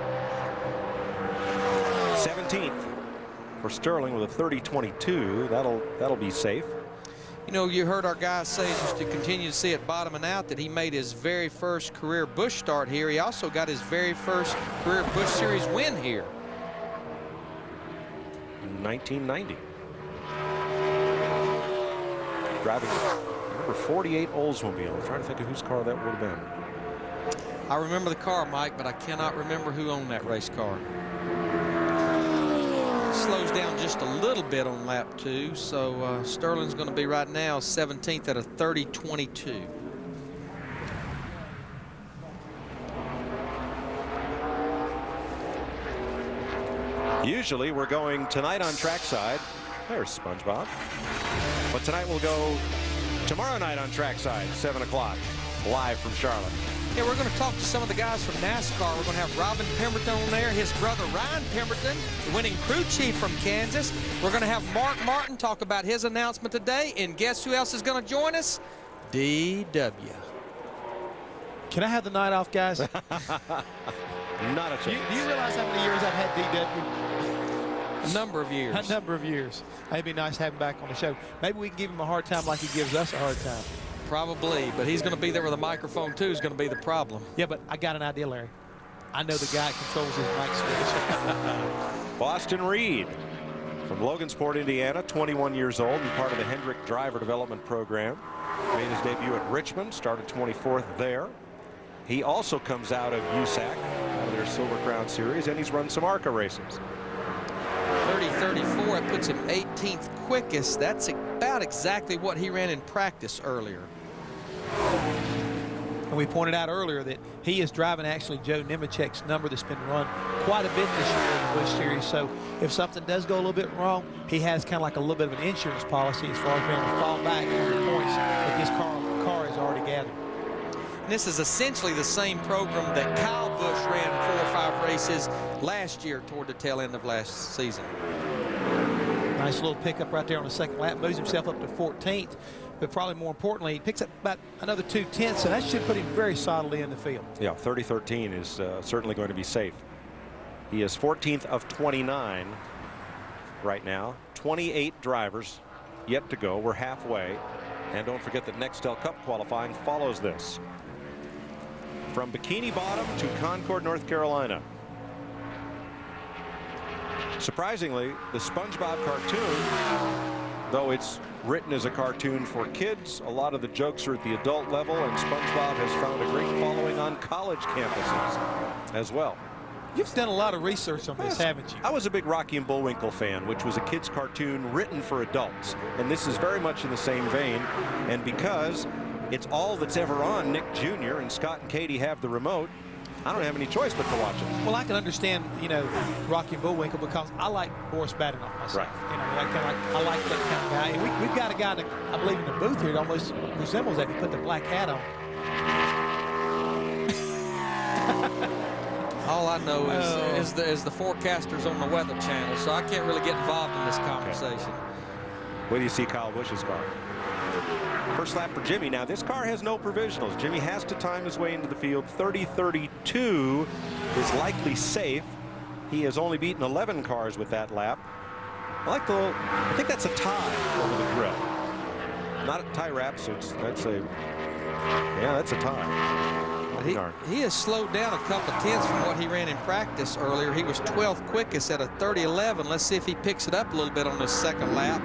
17th for Sterling with a 30-22. That'll be safe. You know, you heard our guys say just to continue to see it bottoming out that he made his very first career Busch start here. He also got his very first career Busch Series win here. 1990. Driving number 48 Oldsmobile. I'm trying to think of whose car that would have been. I remember the car, Mike, but I cannot remember who owned that race car. Slows down just a little bit on lap 2, so Sterling's going to be right now 17th at a 30-22. Usually we're going tonight on trackside. There's SpongeBob. But tonight we'll go tomorrow night on trackside, 7 o'clock, live from Charlotte. Yeah, we're going to talk to some of the guys from NASCAR. We're going to have Robin Pemberton on there, his brother Ryan Pemberton, the winning crew chief from Kansas. We're going to have Mark Martin talk about his announcement today. And guess who else is going to join us? DW. Can I have the night off, guys? Not a chance. Do you realize how many years I've had DW? A number of years. A number of years. It'd be nice to have him back on the show. Maybe we can give him a hard time like he gives us a hard time. Probably, but he's going to be there with a microphone too is going to be the problem. Yeah, but I got an idea, Larry. I know the guy that controls his mic switch. Boston Reed from Logansport, Indiana, 21 years old and part of the Hendrick Driver Development Program. Made his debut at Richmond, started 24th there. He also comes out of USAC, out of their Silver Crown Series, and he's run some ARCA races. 30-34, it puts him 18th quickest. That's about exactly what he ran in practice earlier. And we pointed out earlier that he is driving actually Joe Nemechek's number that's been run quite a bit this year in the Busch Series. So if something does go a little bit wrong, he has kind of like a little bit of an insurance policy as far as being able to fall back on the points that this car has already gathered. And this is essentially the same program that Kyle Busch ran 4 or 5 races last year toward the tail end of last season. Nice little pickup right there on the second lap. Moves himself up to 14th. But probably more importantly, he picks up about another 2/10, so that should put him very solidly in the field. Yeah, 30-13 is certainly going to be safe. He is 14th of 29 right now. 28 drivers yet to go. We're halfway. And don't forget that Nextel Cup qualifying follows this. From Bikini Bottom to Concord, North Carolina. Surprisingly, the SpongeBob cartoon, though it's written as a cartoon for kids, a lot of the jokes are at the adult level, and SpongeBob has found a great following on college campuses as well. You've done a lot of research on this, haven't you? I was a big Rocky and Bullwinkle fan, which was a kid's cartoon written for adults. And this is very much in the same vein. And because it's all that's ever on Nick Jr. and Scott and Katie have the remote, I don't have any choice but to watch it. Well, I can understand, you know, Rocky and Bullwinkle because I like Boris Badenoch myself. Right. You know, that kind of I like that kind of guy. And we've got a guy that I believe in the booth here that almost resembles that. He put the black hat on. All I know is the forecasters on the Weather Channel, so I can't really get involved in this conversation. Where do you see Kyle Busch's car? First lap for Jimmy. Now, this car has no provisionals. Jimmy has to time his way into the field. 30:32 is likely safe. He has only beaten 11 cars with that lap. I think that's a tie over the grill. Not a tie wrap, so that's a tie. He has slowed down a couple of tenths from what he ran in practice earlier. He was 12th quickest at a 30:11. Let's see if he picks it up a little bit on this second lap.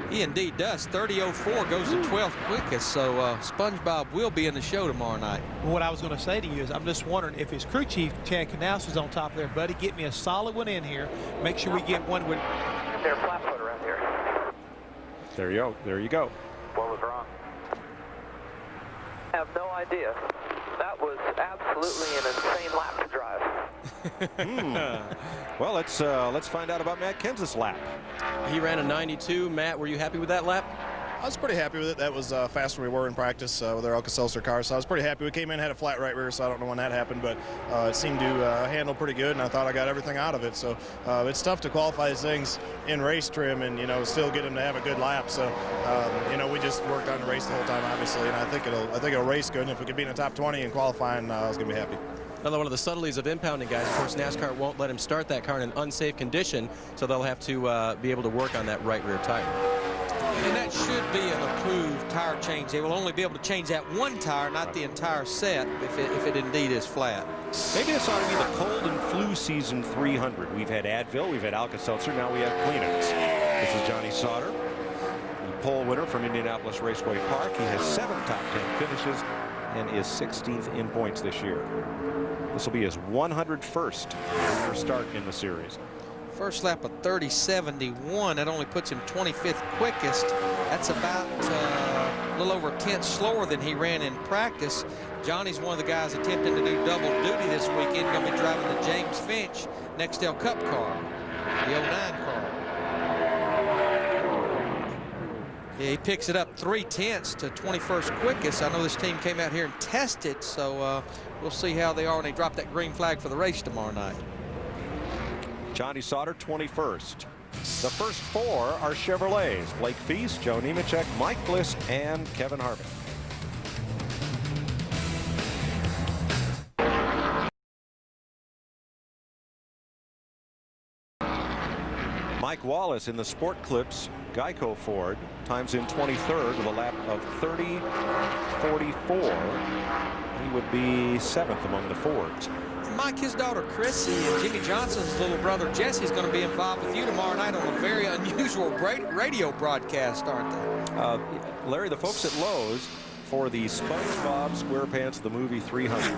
He indeed does. 30:04 goes to 12th quickest, so Spongebob will be in the show tomorrow night. What I was going to say to you is I'm just wondering if his crew chief, Chad Knaus, is on top there. Buddy, get me a solid one in here. Make sure we get one with... They're flat foot around here. There you go. There you go. What was wrong? I have no idea. That was absolutely an insane lap to drive. Well, let's find out about Matt Kenseth's lap. He ran a 92. Matt, were you happy with that lap? I was pretty happy with it. That was faster than we were in practice with our Alka-Seltzer car, so I was pretty happy. We came in, had a flat right rear, so I don't know when that happened, but it seemed to handle pretty good, and I thought I got everything out of it. So it's tough to qualify these things in race trim and, still get them to have a good lap. So, we just worked on the race the whole time, obviously, and I think it'll race good. And if we could be in the top 20 in qualifying, I was going to be happy. Another one of the subtleties of impounding, guys. Of course, NASCAR won't let him start that car in an unsafe condition, so they'll have to be able to work on that right rear tire. And that should be an approved tire change. They will only be able to change that one tire, not the entire set, if it indeed is flat. Maybe this ought to be the cold and flu season 300. We've had Advil, we've had Alka-Seltzer, now we have Kleenex. This is Johnny Sauter, the pole winner from Indianapolis Raceway Park. He has 7 top 10 finishes and is 16th in points this year. This will be his 101st career start in the series. First lap of 30:71. That only puts him 25th quickest. That's about a little over a tenth slower than he ran in practice. Johnny's one of the guys attempting to do double duty this weekend. Going to be driving the James Finch Nextel Cup car, the 09 car. Yeah, he picks it up 3 tenths to 21st quickest. I know this team came out here and tested, so we'll see how they are when they drop that green flag for the race tomorrow night. Johnny Sauter, 21st. The first 4 are Chevrolets: Blake Feast, Joe Nemechek, Mike Bliss, and Kevin Harvick. Mike Wallace in the Sport Clips Geico Ford times in 23rd with a lap of 30:44. He would be 7th among the Fords. Mike, his daughter Chrissy and Jimmy Johnson's little brother Jesse is going to be involved with you tomorrow night on a very unusual radio broadcast, aren't they? Larry, the folks at Lowe's, for the SpongeBob SquarePants the Movie 300,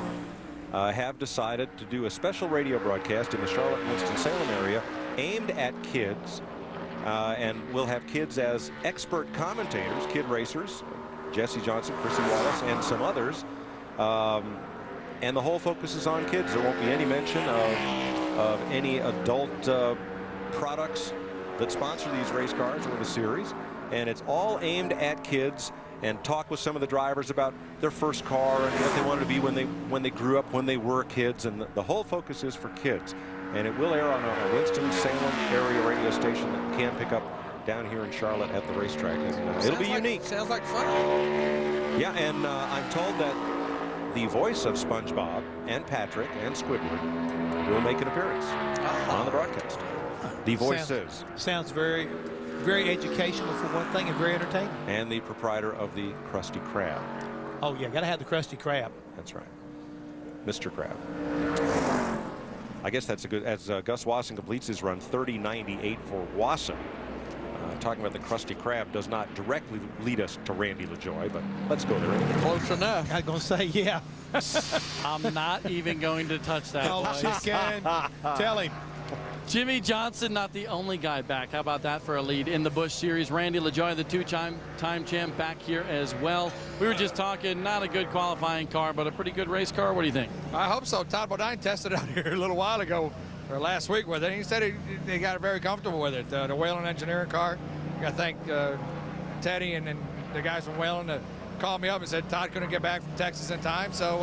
have decided to do a special radio broadcast in the Charlotte, Winston-Salem area aimed at kids, and we'll have kids as expert commentators, kid racers, Jesse Johnson, Chrissy Wallace, and some others. And the whole focus is on kids. There won't be any mention of any adult products that sponsor these race cars or the series. And it's all aimed at kids, and talk with some of the drivers about their first car and what they wanted to be when they grew up, when they were kids. And the whole focus is for kids. And it will air on a Winston-Salem area radio station that you can pick up down here in Charlotte at the racetrack. And it'll be unique. Sounds like fun. Yeah, and I'm told that the voice of SpongeBob and Patrick and Squidward will make an appearance on the broadcast. The voices. Sounds very, very educational for one thing and very entertaining. And the proprietor of the Krusty Krab. Oh, yeah, got to have the Krusty Krab. That's right. Mr. Krab. I guess that's a good, as Gus Wasson completes his run, 30:98 for Wasson. Talking about the Krusty Krab does not directly lead us to Randy LaJoie, but let's go there anyway. Close enough. I was going to say, yeah. I'm not even going to touch that. Oh, chicken. Tell him. Jimmy Johnson, not the only guy back. How about that for a lead in the Busch Series? Randy LaJoie, the 2-time champ, back here as well. We were just talking, not a good qualifying car, but a pretty good race car. What do you think? I hope so. Todd Bodine tested out here a little while ago, or last week with it. He said they got very comfortable with it. The Whelen engineering car. I thank Teddy and the guys from Whelen that called me up and said Todd couldn't get back from Texas in time. So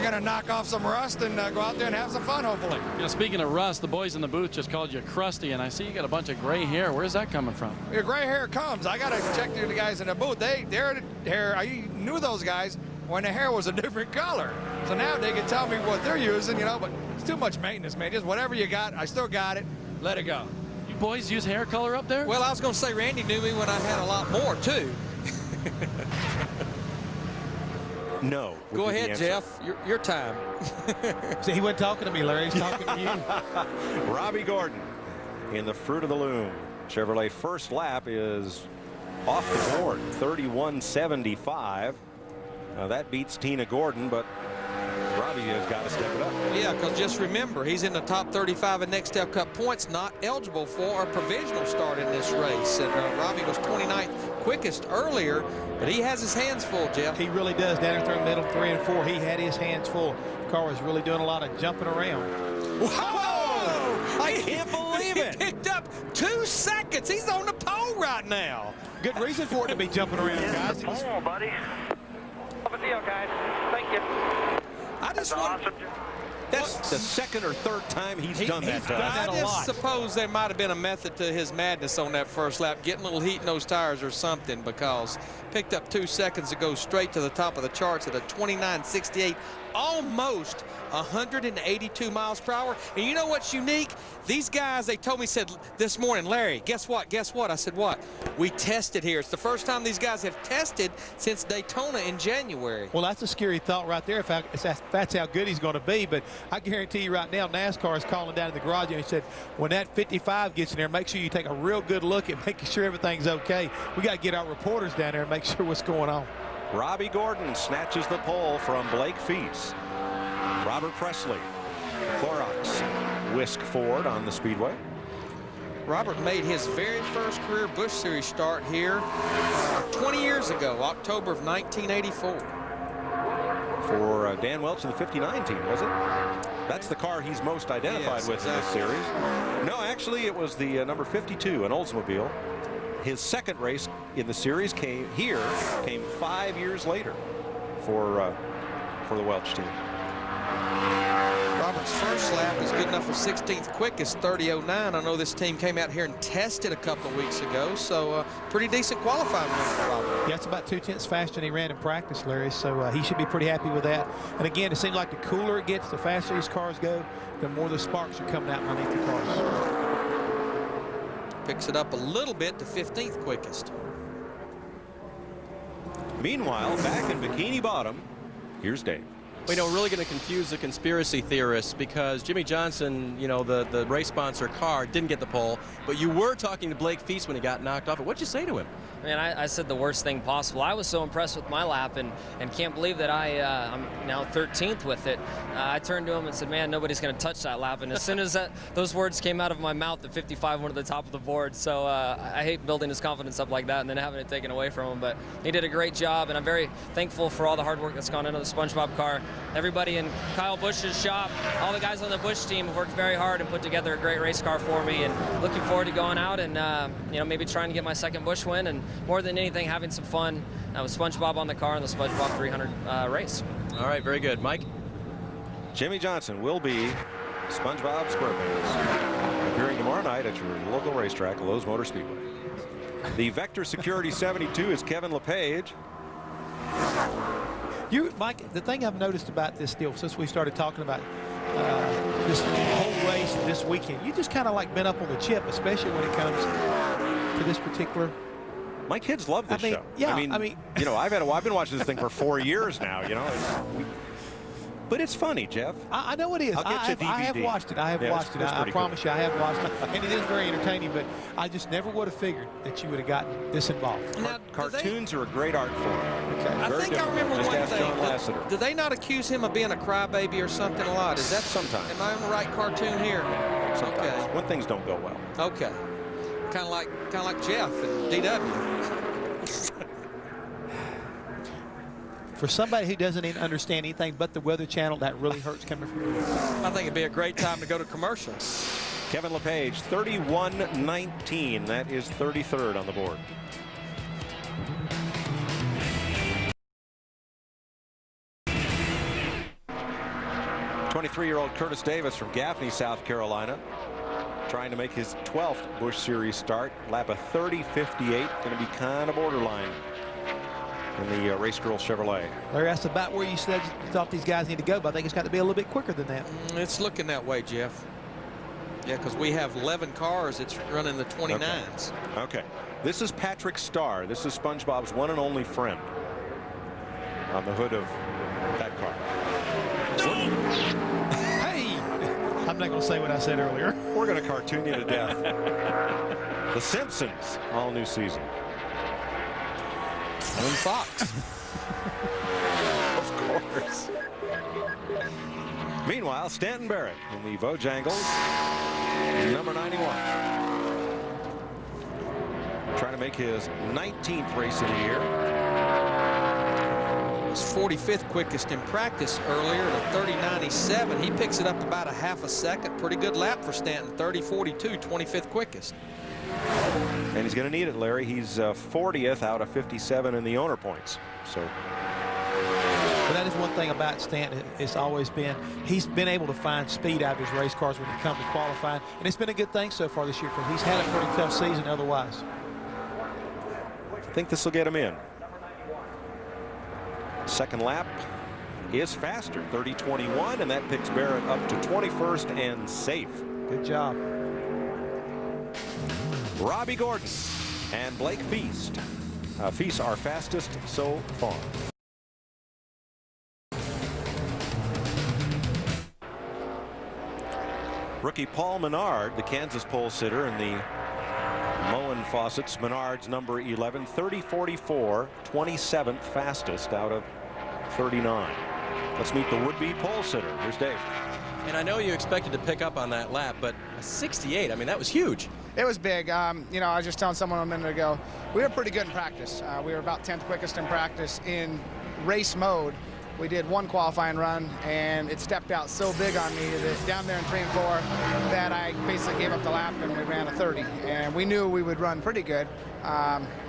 going to knock off some rust and go out there and have some fun, hopefully. You know, speaking of rust, the boys in the booth just called you crusty, and I see you got a bunch of gray hair. Where's that coming from? Your gray hair comes. I got to check the guys in the booth. Their hair, I knew those guys when the hair was a different color. So now they can tell me what they're using, you know, but it's too much maintenance, man. Just whatever you got, I still got it. Let it go. You boys use hair color up there? Well, I was going to say Randy knew me when I had a lot more, too. No. Go ahead, Jeff. Your time. See, he wasn't talking to me, Larry. He's talking to you. Robbie Gordon in the Fruit of the Loom. Chevrolet first lap is off the board, 31.75. Now that beats Tina Gordon, but Robbie has got to step it up. Yeah, because just remember, he's in the top 35 in Next Step Cup points, not eligible for a provisional start in this race. And Robbie was 29th quickest earlier, but he has his hands full, Jeff. He really does. Down there through the middle, 3 and 4, he had his hands full. The car was really doing a lot of jumping around. Whoa! I can't believe it. He picked up 2 seconds. He's on the pole right now. Good reason for it to be jumping around, guys. Come on, buddy. Have a deal, guys. Thank you. I just want. That's the second or third time he's done that. I just suppose there might have been a method to his madness on that first lap, getting a little heat in those tires or something, because picked up 2 seconds to go straight to the top of the charts at a 29.68, almost 182 miles per hour. And you know what's unique? These guys, they told me, said this morning, Larry, guess what? Guess what? I said, what? We tested here. It's the first time these guys have tested since Daytona in January. Well, that's a scary thought right there if that's how good he's going to be. But I guarantee you right now, NASCAR is calling down in the garage and he said, when that 55 gets in there, make sure you take a real good look at making sure everything's okay. We got to get our reporters down there and make sure what's going on. Robbie Gordon snatches the pole from Blake Feast. Robert Presley, Clorox, Whisk Ford on the speedway. Robert made his very first career Busch Series start here 20 years ago, October of 1984. For Dan Welch in the 59 team, was it? That's the car he's most identified with in this series. No, actually, it was the number 52, an Oldsmobile. His second race in the series came 5 years later for the Welch team. Robert's first lap was good enough for 16th quickest, 30.09. I know this team came out here and tested a couple of weeks ago, so pretty decent qualifying win for Robert. Yeah, it's about 2/10 faster than he ran in practice, Larry, so he should be pretty happy with that. And again, it seems like the cooler it gets, the faster these cars go, the more the sparks are coming out underneath the cars. Picks it up a little bit to 15th quickest. Meanwhile, back in Bikini Bottom, here's Dave. You know, we're really going to confuse the conspiracy theorists because Jimmy Johnson, you know, the race sponsor car didn't get the pole, but you were talking to Blake Feast when he got knocked off. What'd you say to him? Man, I said the worst thing possible. I was so impressed with my lap and can't believe that I'm now 13th with it. I turned to him and said, man, nobody's going to touch that lap. And as soon as those words came out of my mouth, the 55 went to the top of the board. So I hate building his confidence up like that and then having it taken away from him. But he did a great job, and I'm very thankful for all the hard work that's gone into the Spongebob car. Everybody in Kyle Busch's shop, all the guys on the Busch team have worked very hard and put together a great race car for me. And looking forward to going out and you know, maybe trying to get my second Busch win, and more than anything, having some fun with SpongeBob on the car in the SpongeBob 300 race. All right, very good. Mike? Jimmy Johnson will be SpongeBob SquarePants, appearing tomorrow night at your local racetrack, Lowe's Motor Speedway. The Vector Security 72 is Kevin LePage. Mike, the thing I've noticed about this deal since we started talking about this whole race this weekend, you just kind of like been up on the chip, especially when it comes to this particular. My kids love this show. Yeah, I mean, you know, I've been watching this thing for 4 years now. You know, but it's funny, Jeff. I know it is. I'll get you a DVD. I have watched it. I have watched it. I promise you, I have watched it, and it is very entertaining. But I just never would have figured that you would have gotten this involved. Now, cartoons are a great art form. Okay. I think I remember Just one ask thing. John Lasseter. Do they not accuse him of being a crybaby or something a lot? Is that sometimes? Am I on the right cartoon here? Sometimes. Okay. When things don't go well. Okay. Kind of like Jeff and DW. For somebody who doesn't even understand anything but the Weather Channel, that really hurts coming from you. I think it'd be a great time to go to commercial. Kevin LePage, 31.19. That is 33rd on the board. 23-year-old Curtis Davis from Gaffney, South Carolina, trying to make his 12th Busch Series start. Lap of 30.58, going to be kind of borderline in the Race Girl Chevrolet. Larry, that's about where you said you thought these guys need to go, but I think it's got to be a little bit quicker than that. It's looking that way, Jeff. Yeah, because we have 11 cars. It's running the 29s. Okay. This is Patrick Starr. This is SpongeBob's one and only friend on the hood of that car. Hey! I'm not going to say what I said earlier. We're going to cartoon you to death. The Simpsons, all new season. And Fox. Of course. Meanwhile, Stanton Barrett in the Bojangles, number 91. Trying to make his 19th race of the year. Was 45th quickest in practice earlier at a 30.97. He picks it up about a half a second. Pretty good lap for Stanton. 30.42, 25th quickest. And he's going to need it, Larry. He's 40th out of 57 in the owner points. So. But that is one thing about Stanton. It's always been, he's been able to find speed out of his race cars when it comes to qualifying. And it's been a good thing so far this year because he's had a pretty tough season otherwise. I think this will get him in. Second lap is faster, 30.21, and that picks Barrett up to 21st and safe. Good job. Robbie Gordon and Blake Feast. Feast our fastest so far. Rookie Paul Menard, the Kansas pole sitter, and the Moen Fawcett's Menard's number 11, 30.44, 27th fastest out of 39. Let's meet the would-be pole sitter. Here's Dave. And I know you expected to pick up on that lap, but a 68, I mean, that was huge. It was big. You know, I was just telling someone a minute ago, we were pretty good in practice. We were about 10th quickest in practice. In race mode, we did one qualifying run, and it stepped out so big on me that down there in 3 and 4 that I basically gave up the lap and we ran a 30. And we knew we would run pretty good.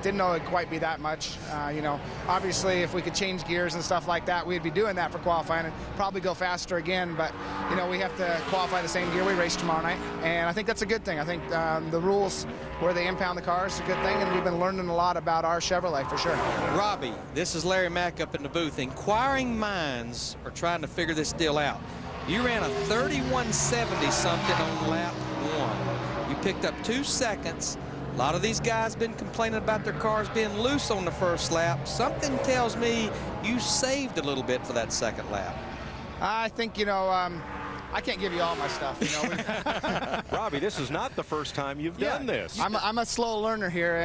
Didn't know it'd quite be that much. You know, obviously if we could change gears and stuff like that, we'd be doing that for qualifying and probably go faster again. But, you know, we have to qualify the same gear we race tomorrow night. And I think that's a good thing. I think the rules where they impound the cars is a good thing, and we've been learning a lot about our Chevrolet for sure. Robbie, this is Larry Mack up in the booth. Inquiring minds are trying to figure this deal out. You ran a 31.70 something on lap 1. You picked up 2 seconds. A lot of these guys been complaining about their cars being loose on the first lap. Something tells me you saved a little bit for that second lap. I think, you know, I can't give you all my stuff. You know, Robbie, this is not the first time you've done this. I'm a slow learner here,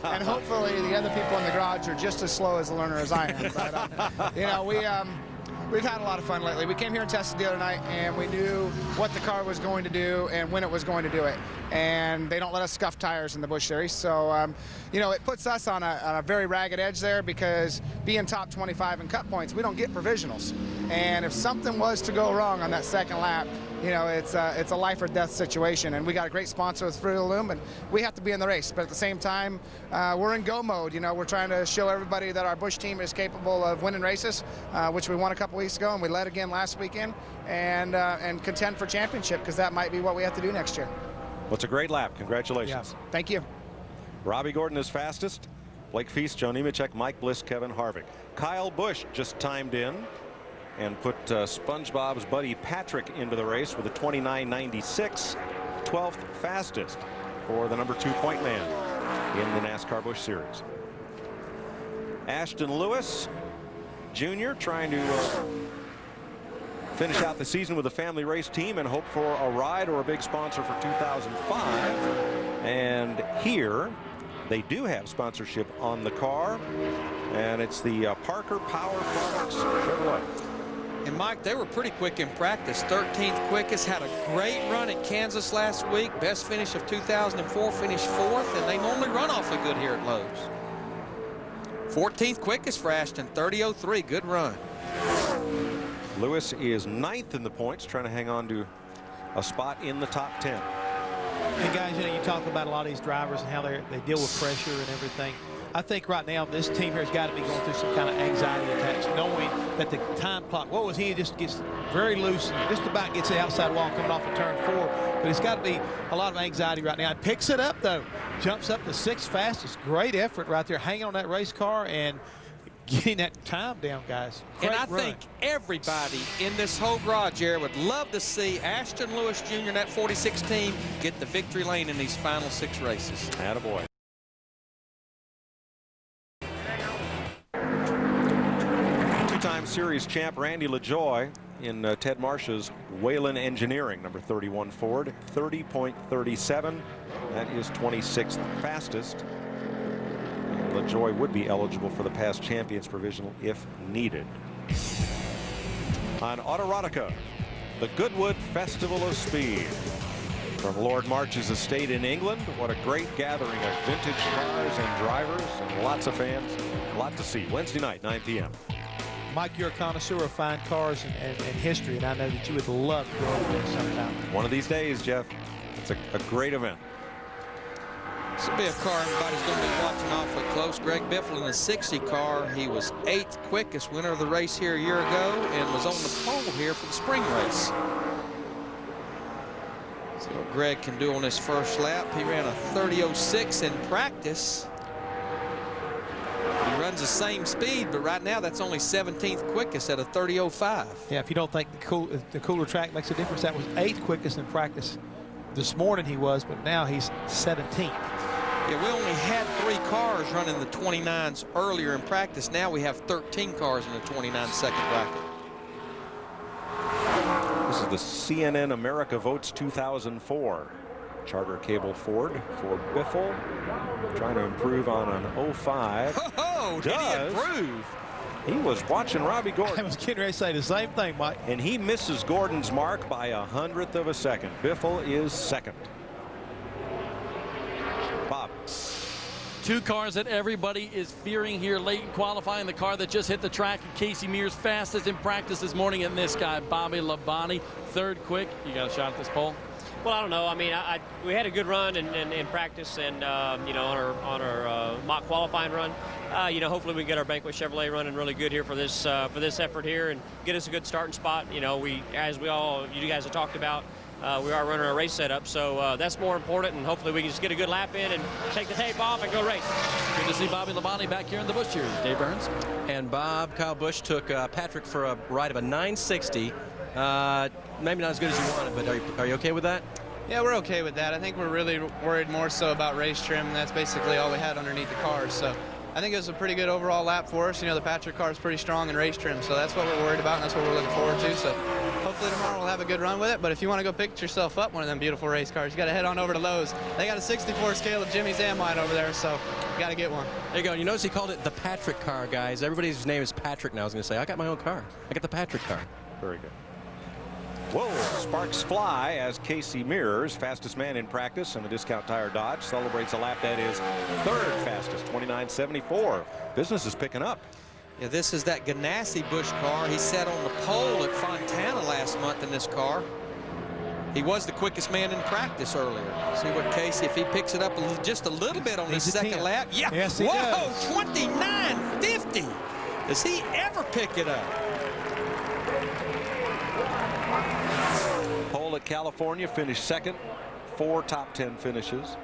and hopefully the other people in the garage are just as slow as a learner as I am. But, you know, we've had a lot of fun lately. We came here and tested the other night, and we knew what the car was going to do and when it was going to do it. And they don't let us scuff tires in the Busch Series. So, you know, it puts us on a very ragged edge there because being top 25 in cut points, we don't get provisionals. And if something was to go wrong on that second lap, you know, it's a life or death situation. And we got a great sponsor with Fruit of the Loom, and we have to be in the race. But at the same time, we're in go mode. You know, we're trying to show everybody that our Busch team is capable of winning races, which we won a couple weeks ago, and we led again last weekend, and contend for championship because that might be what we have to do next year. Well, it's a great lap. Congratulations. Yeah. Thank you. Robbie Gordon is fastest. Blake Feast, Joe Nemechek, Mike Bliss, Kevin Harvick. Kyle Busch just timed in and put SpongeBob's buddy Patrick into the race with a 29.96, 12th fastest for the number 2 point man in the NASCAR Busch Series. Ashton Lewis Jr. trying to finish out the season with a family race team and hope for a ride or a big sponsor for 2005. And here they do have sponsorship on the car, and it's the Parker Power Products Chevrolet. And Mike, they were pretty quick in practice. 13th quickest, had a great run at Kansas last week. Best finish of 2004, finished 4th, and they normally run awfully good here at Lowe's. 14th quickest for Ashton, 30.03, good run. Lewis is 9th in the points, trying to hang on to a spot in the top 10. And guys, you know, you talk about a lot of these drivers and how they deal with pressure and everything. I think right now this team here has got to be going through some kind of anxiety attacks, knowing that the time clock, what was he, just gets very loose and just about gets the outside wall coming off of turn 4. But it's got to be a lot of anxiety right now. It picks it up, though. Jumps up to 6th fastest. Great effort right there, hanging on that race car and getting that time down, guys. Great and I run. think everybody in this whole garage area would love to see Ashton Lewis Jr. and that 46 team get the victory lane in these final 6 races. Attaboy. Two-time series champ Randy LaJoy in Ted Marsh's Whalen Engineering, number 31 Ford, 30.37. That is 26th fastest. LaJoy would be eligible for the past champions provisional if needed. On Autorotica, the Goodwood Festival of Speed. From Lord March's estate in England, what a great gathering of vintage cars and drivers and lots of fans. A lot to see. Wednesday night, 9 p.m. Mike, you're a connoisseur of fine cars and history, and I know that you would love to go over there sometime. One of these days, Jeff. It's a great event. This will be a car everybody's going to be watching awfully close. Greg Biffle in the 60 car. He was 8th quickest winner of the race here a year ago and was on the pole here for the spring race. See what Greg can do on his first lap. He ran a 30.06 in practice. He runs the same speed, but right now that's only 17th quickest at a 30.05. Yeah, if you don't think the cooler track makes a difference, that was 8th quickest in practice. This morning he was, but now he's 17th. Yeah, we only had 3 cars running the 29s earlier in practice. Now we have 13 cars in the 29-second bracket. This is the CNN America Votes 2004. Charter Cable Ford for Biffle. Trying to improve on an 05. Oh, did he improve? He was watching Robbie Gordon. I was getting ready to say the same thing, Mike. And he misses Gordon's mark by 100th of a second. Biffle is 2nd. Bob. 2 cars that everybody is fearing here late in qualifying. The car that just hit the track, and Casey Mears fastest in practice this morning, and this guy, Bobby Labonte, 3rd quick. You got a shot at this pole? Well, I don't know. I mean, we had a good run in practice, and you know, on our mock qualifying run. You know, hopefully we can get our Banquet Chevrolet running really good here for this effort here, and get us a good starting spot. You know, as you guys have talked about, we are running a race setup, so that's more important, and hopefully we can just get a good lap in and take the tape off and go race. Good to see Bobby Labonte back here in the Busch Series. Dave Burns. And Kyle Busch took Patrick for a ride of a 960. Maybe not as good as you wanted, but are you okay with that? Yeah, we're okay with that. I think we're really worried more so about race trim. That's basically all we had underneath the cars. So I think it was a pretty good overall lap for us. You know, the Patrick car is pretty strong in race trim, so that's what we're worried about, and that's what we're looking forward to. So hopefully tomorrow we'll have a good run with it. But if you want to go pick yourself up one of them beautiful race cars, you got to head on over to Lowe's. They got a 64 scale of Jimmy's Amline over there, so you got to get one. There you go. You notice he called it the Patrick car, guys. Everybody's name is Patrick now. I was going to say, I got my own car. I got the Patrick car. Very good. Whoa, sparks fly as Casey Mears, fastest man in practice in the Discount Tire Dodge, celebrates a lap that is 3rd fastest, 29.74. Business is picking up. Yeah, this is that Ganassi Busch car. He sat on the pole at Fontana last month in this car. He was the quickest man in practice earlier. See what Casey, if he picks it up just a little bit on his second lap. Yeah, yes, he does. 29.50. Does he ever pick it up? Pole at California, finished 2nd. 4 top 10 finishes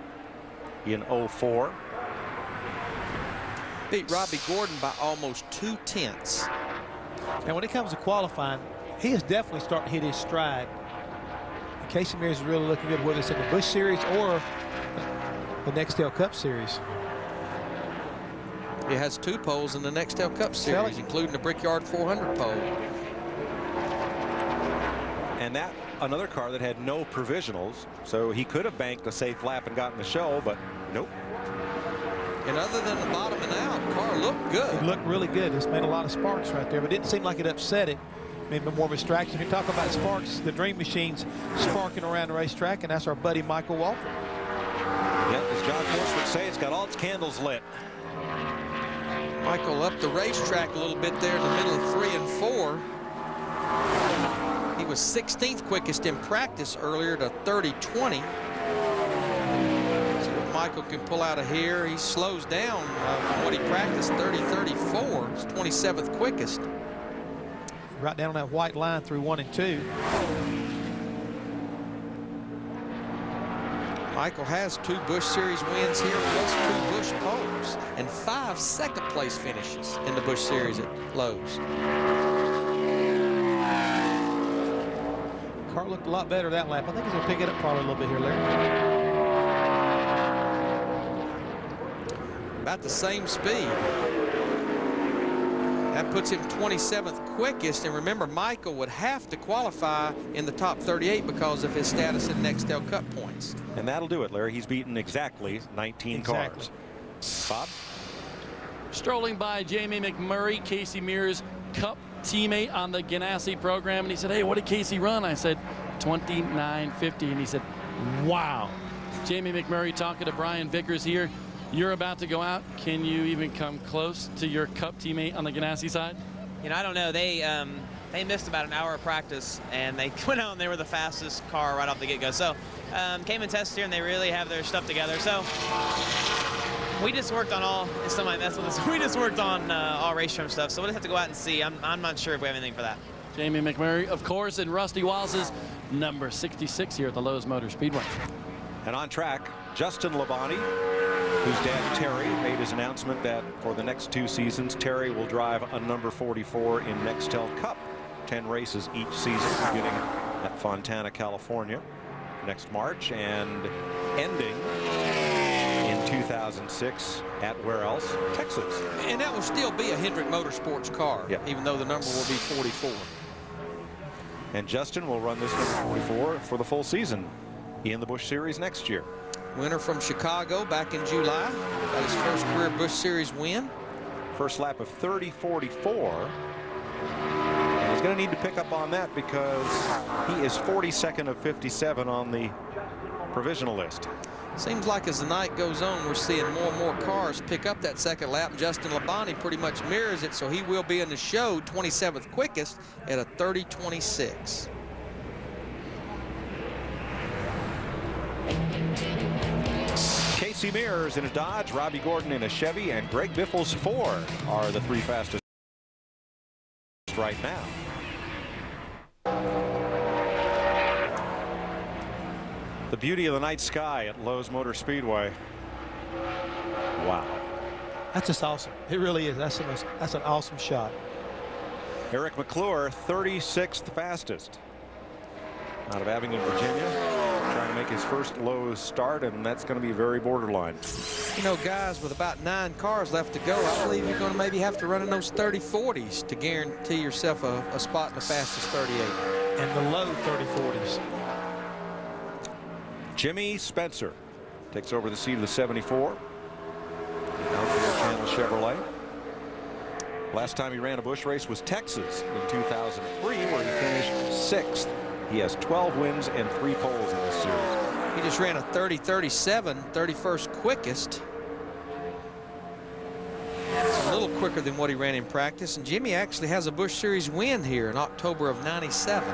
in 04. Beat Robbie Gordon by almost 2 tenths. And when it comes to qualifying, he is definitely starting to hit his stride. And Casey Mears is really looking good, whether it's in the Busch Series or the Nextel Cup Series. He has 2 poles in the Nextel Cup Series, including the Brickyard 400 pole. And that another car that had no provisionals, so he could have banked a safe lap and gotten the show, but nope. And other than the bottoming out, the car looked good. It looked really good. It's made a lot of sparks right there, but it didn't seem like it upset it. Maybe more of a distraction. If you talk about sparks, the Dream Machine's sparking around the racetrack, and that's our buddy Michael Walter. Yep, as John Force would say, it's got all its candles lit. Michael up the racetrack a little bit there in the middle of 3 and 4. He was 16th quickest in practice earlier to 30.20. Michael can pull out of here. He slows down from what he practiced, 30-34. It's 27th quickest. Right down on that white line through 1 and 2. Michael has 2 Busch Series wins here, plus 2 Busch poles, and 5 second-place finishes in the Busch Series at Lowe's. Car looked a lot better that lap. I think he's going to pick it up probably a little bit here, Larry. About the same speed. That puts him 27th quickest, and remember, Michael would have to qualify in the top 38 because of his status in Nextel Cup points. And that'll do it, Larry. He's beaten exactly 19 cars. Bob? Strolling by Jamie McMurray, Casey Mears' Cup teammate on the Ganassi program, and he said, hey, what did Casey run? I said 29.50, and he said, wow. Jamie McMurray talking to Brian Vickers here. You're about to go out. Can you even come close to your Cup teammate on the Ganassi side? You know, I don't know. They missed about an hour of practice, and they went out and they were the fastest car right off the get-go. So came and tested here, and they really have their stuff together. So we just worked on all, and somebody messed with us. We just worked on all race trim stuff. So we'll just have to go out and see. I'm not sure if we have anything for that. Jamie McMurray, of course, and Rusty Wallace's number 66 here at the Lowe's Motor Speedway. And on track, Justin Labonte, whose dad Terry made his announcement that for the next 2 seasons, Terry will drive a number 44 in Nextel Cup. 10 races each season, beginning at Fontana, California next March and ending in 2006 at where else? Texas. And that will still be a Hendrick Motorsports car, yeah, even though the number will be 44. And Justin will run this number 44 for the full season in the Busch Series next year. Winner from Chicago back in July. Got his first career Busch Series win. First lap of 30.44. And he's going to need to pick up on that because he is 42nd of 57 on the provisional list. Seems like as the night goes on, we're seeing more and more cars pick up that second lap. And Justin Labonte pretty much mirrors it, so he will be in the show 27th quickest at a 30.26. Casey Mears in a Dodge, Robbie Gordon in a Chevy, and Greg Biffle's Ford are the 3 fastest right now. The beauty of the night sky at Lowe's Motor Speedway. Wow. That's just awesome. It really is. That's an awesome shot. Eric McClure, 36th fastest out of Abingdon, Virginia, trying to make his first Lowe's start, and that's going to be very borderline. You know, guys, with about 9 cars left to go, I believe you're going to maybe have to run in those 30-40s to guarantee yourself a spot in the fastest 38. And the low 30-40s. Jimmy Spencer takes over the seat of the 74. Outfield Channel Chevrolet. Last time he ran a Busch race was Texas in 2003, where he finished 6th. He has 12 wins and 3 poles in this series. He just ran a 30-37, 31st quickest. It's a little quicker than what he ran in practice. And Jimmy actually has a Busch Series win here in October of '97.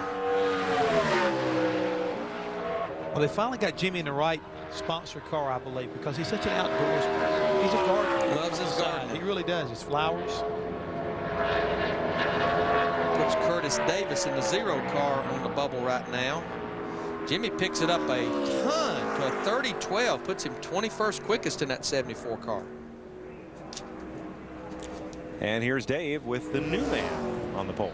Well, they finally got Jimmy in the right sponsor car, I believe, because he's such an outdoors player. He's a gardener. Loves his garden. He really does. His flowers. Puts Curtis Davis in the 0 car on the bubble right now. Jimmy picks it up a ton to a 30-12, puts him 21st quickest in that 74 car. And here's Dave with the new man on the pole.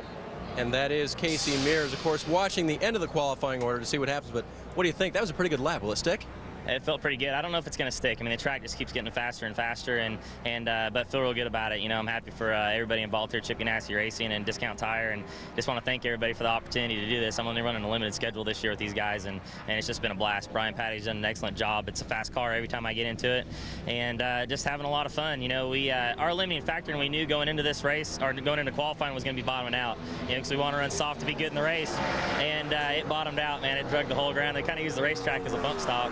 And that is Casey Mears, of course, watching the end of the qualifying order to see what happens. But what do you think? That was a pretty good lap. Will it stick? It felt pretty good. I don't know if it's going to stick. I mean, the track just keeps getting faster and faster, but feel real good about it. You know, I'm happy for everybody involved here, Chip Ganassi Racing and Discount Tire, and just want to thank everybody for the opportunity to do this. I'm only running a limited schedule this year with these guys, and it's just been a blast. Brian Patty's done an excellent job. It's a fast car every time I get into it, and just having a lot of fun. You know, our limiting factor, and we knew going into this race, or going into qualifying, was going to be bottoming out. You know, because we want to run soft to be good in the race, and it bottomed out, man. It drugged the whole ground. They kind of used the racetrack as a bump stop.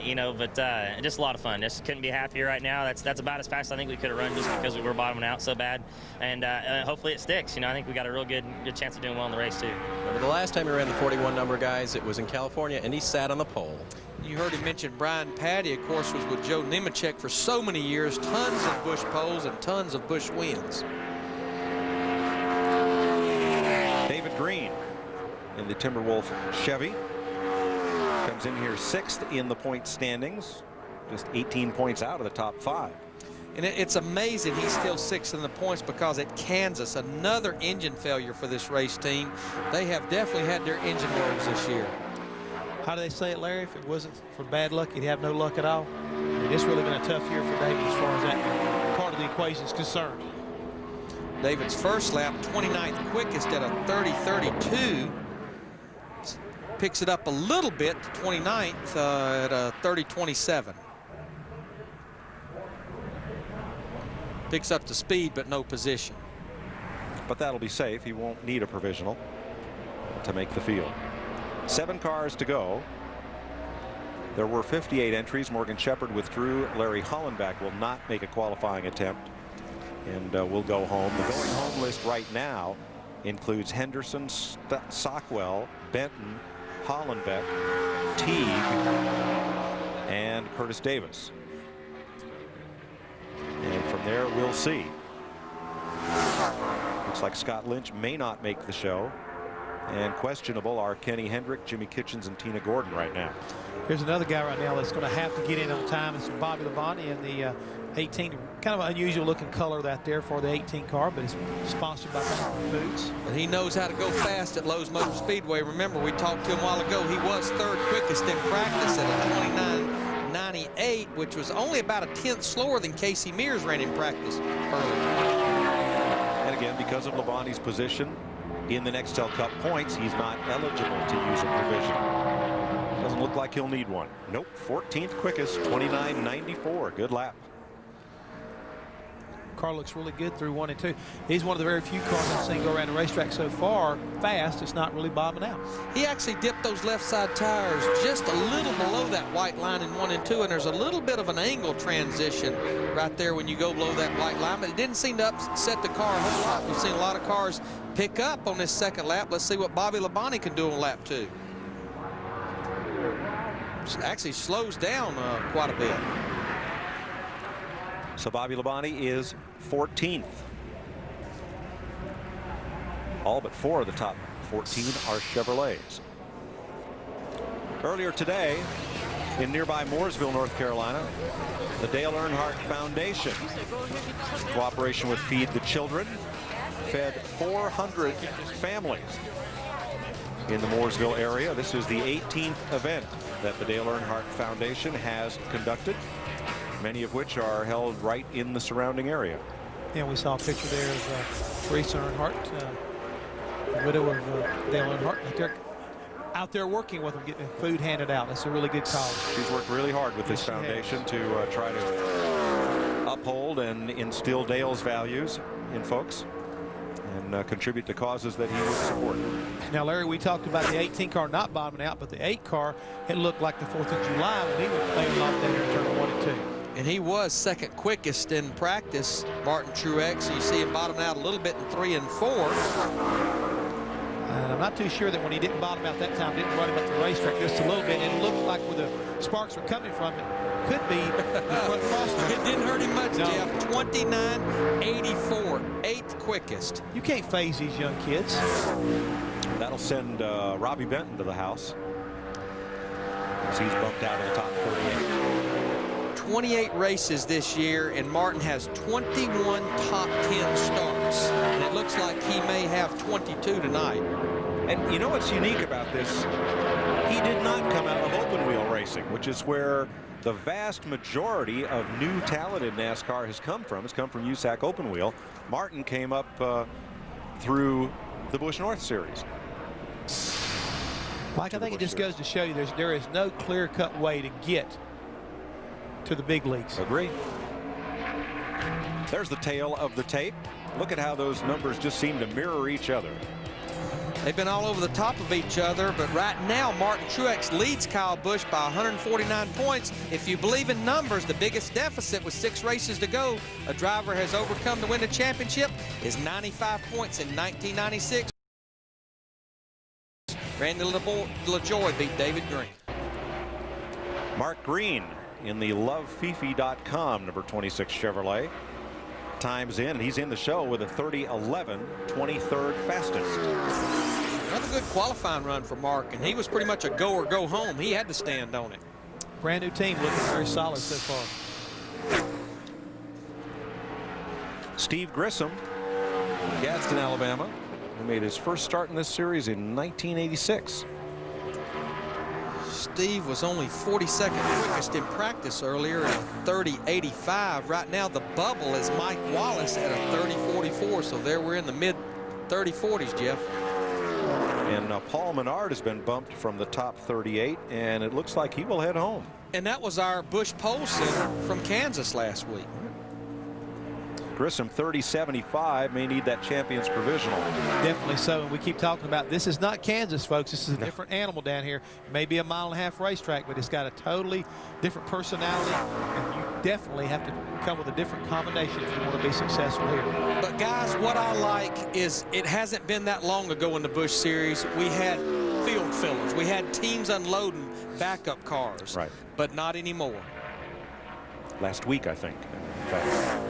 You know, but just a lot of fun. Just couldn't be happier right now. That's about as fast as I think we could have run, just because we were bottoming out so bad. And hopefully it sticks. You know, I think we got a real good chance of doing well in the race too. Remember the last time he ran the 41 number, guys? It was in California, and he sat on the pole. You heard him mention Brian Patty, of course, was with Joe Nemechek for so many years. Tons of Busch poles and tons of Busch wins. David Green in the Timberwolf Chevy comes in here 6th in the point standings, just 18 points out of the top 5. And it's amazing he's still 6th in the points, because at Kansas, another engine failure for this race team. They have definitely had their engine woes this year. How do they say it, Larry? If it wasn't for bad luck, he'd have no luck at all. I mean, it's really been a tough year for David as far as that part of the equation is concerned. David's first lap, 29th quickest at a 30.32. Picks it up a little bit to 29th at a 30.27. Picks up the speed, but no position. But that'll be safe. He won't need a provisional to make the field. 7 cars to go. There were 58 entries. Morgan Shepherd withdrew. Larry Hollenbach will not make a qualifying attempt and will go home. The going home list right now includes Henderson, Sockwell, Benton, Hollenbeck, Teague, and Curtis Davis. And from there, we'll see. Looks like Scott Lynch may not make the show. And questionable are Kenny Hendrick, Jimmy Kitchens, and Tina Gordon right now. Here's another guy right now that's going to have to get in on time. It's Bobby Labonte in the 18. Kind of an unusual looking color that there for the 18 car, but it's sponsored by Mountain Foods. And he knows how to go fast at Lowe's Motor Speedway. Remember, we talked to him a while ago. He was 3rd quickest in practice at a 29.98, which was only about a 10th slower than Casey Mears ran in practice earlier. And again, because of Labonte's position in the Nextel Cup points, he's not eligible to use a provisional. Doesn't look like he'll need one. Nope, 14th quickest, 29.94. Good lap. Car looks really good through 1 and 2. He's one of the very few cars I've seen go around the racetrack so far fast. It's not really bobbing out. He actually dipped those left side tires just a little below that white line in 1 and 2, and there's a little bit of an angle transition right there when you go below that white line, but it didn't seem to upset the car a whole lot. We've seen a lot of cars pick up on this second lap. Let's see what Bobby Labonte can do on lap 2. Actually slows down quite a bit. So Bobby Labonte is 14th. All but 4 of the top 14 are Chevrolets. Earlier today, in nearby Mooresville, North Carolina, the Dale Earnhardt Foundation, in cooperation with Feed the Children, fed 400 families in the Mooresville area. This is the 18th event that the Dale Earnhardt Foundation has conducted, many of which are held right in the surrounding area. And we saw a picture there of Teresa Earnhardt, the widow of Dale Earnhardt, out there working with them, getting food handed out. That's a really good cause. She's worked really hard with this foundation to try to uphold and instill Dale's values in folks and contribute to causes that he would support. Now, Larry, we talked about the 18 car not bottoming out, but the 8 car, it looked like the 4th of July when he was playing a lot there in turn 1 and 2. And he was 2nd quickest in practice, Martin Truex. You see him bottom out a little bit in 3 and 4. And I'm not too sure that when he didn't bottom out that time, didn't run him up the racetrack just a little bit. It looked like where the sparks were coming from, it could be the front crossbar. It didn't hurt him much, no. Jeff. 29.84, 8th quickest. You can't phase these young kids. That'll send Robbie Benton to the house, as he's bumped out of the top 38. 28 races this year, and Martin has 21 top 10 starts. And it looks like he may have 22 tonight. And you know what's unique about this? He did not come out of open wheel racing, which is where the vast majority of new talent in NASCAR has come from. It's come from USAC open wheel. Martin came up through the Busch North Series. Mike, I think it just goes to show you there is no clear-cut way to get to the big leagues. Agree. There's the tail of the tape. Look at how those numbers just seem to mirror each other. They've been all over the top of each other, but right now Martin Truex leads Kyle Busch by 149 points. If you believe in numbers, the biggest deficit with 6 races to go a driver has overcome to win the championship is 95 points in 1996. Randy LaJoy beat David Green. Mark Green in the lovefifi.com number 26 Chevrolet. Times in, and he's in the show with a 30:11, 23rd fastest. Another good qualifying run for Mark, and he was pretty much a go or go home. He had to stand on it. Brand new team, looking very solid so far. Steve Grissom, Gadsden, Alabama, who made his first start in this series in 1986. Steve was only 42nd quickest in practice earlier at a 30:85. Right now the bubble is Mike Wallace at a 30:44. So there we're in the mid 30-40s, Jeff. And Paul Menard has been bumped from the top 38, and it looks like he will head home. And that was our Bush Pole Center from Kansas last week. Grissom 30-75 may need that champion's provisional. Definitely so, and we keep talking about this is not Kansas, folks. This is a different animal down here. Maybe a 1.5 mile racetrack, but it's got a totally different personality, and you definitely have to come with a different combination if you want to be successful here. But guys, what I like is it hasn't been that long ago in the Busch Series. We had field fillers. We had teams unloading backup cars. Right. But not anymore. Last week, I think, in fact.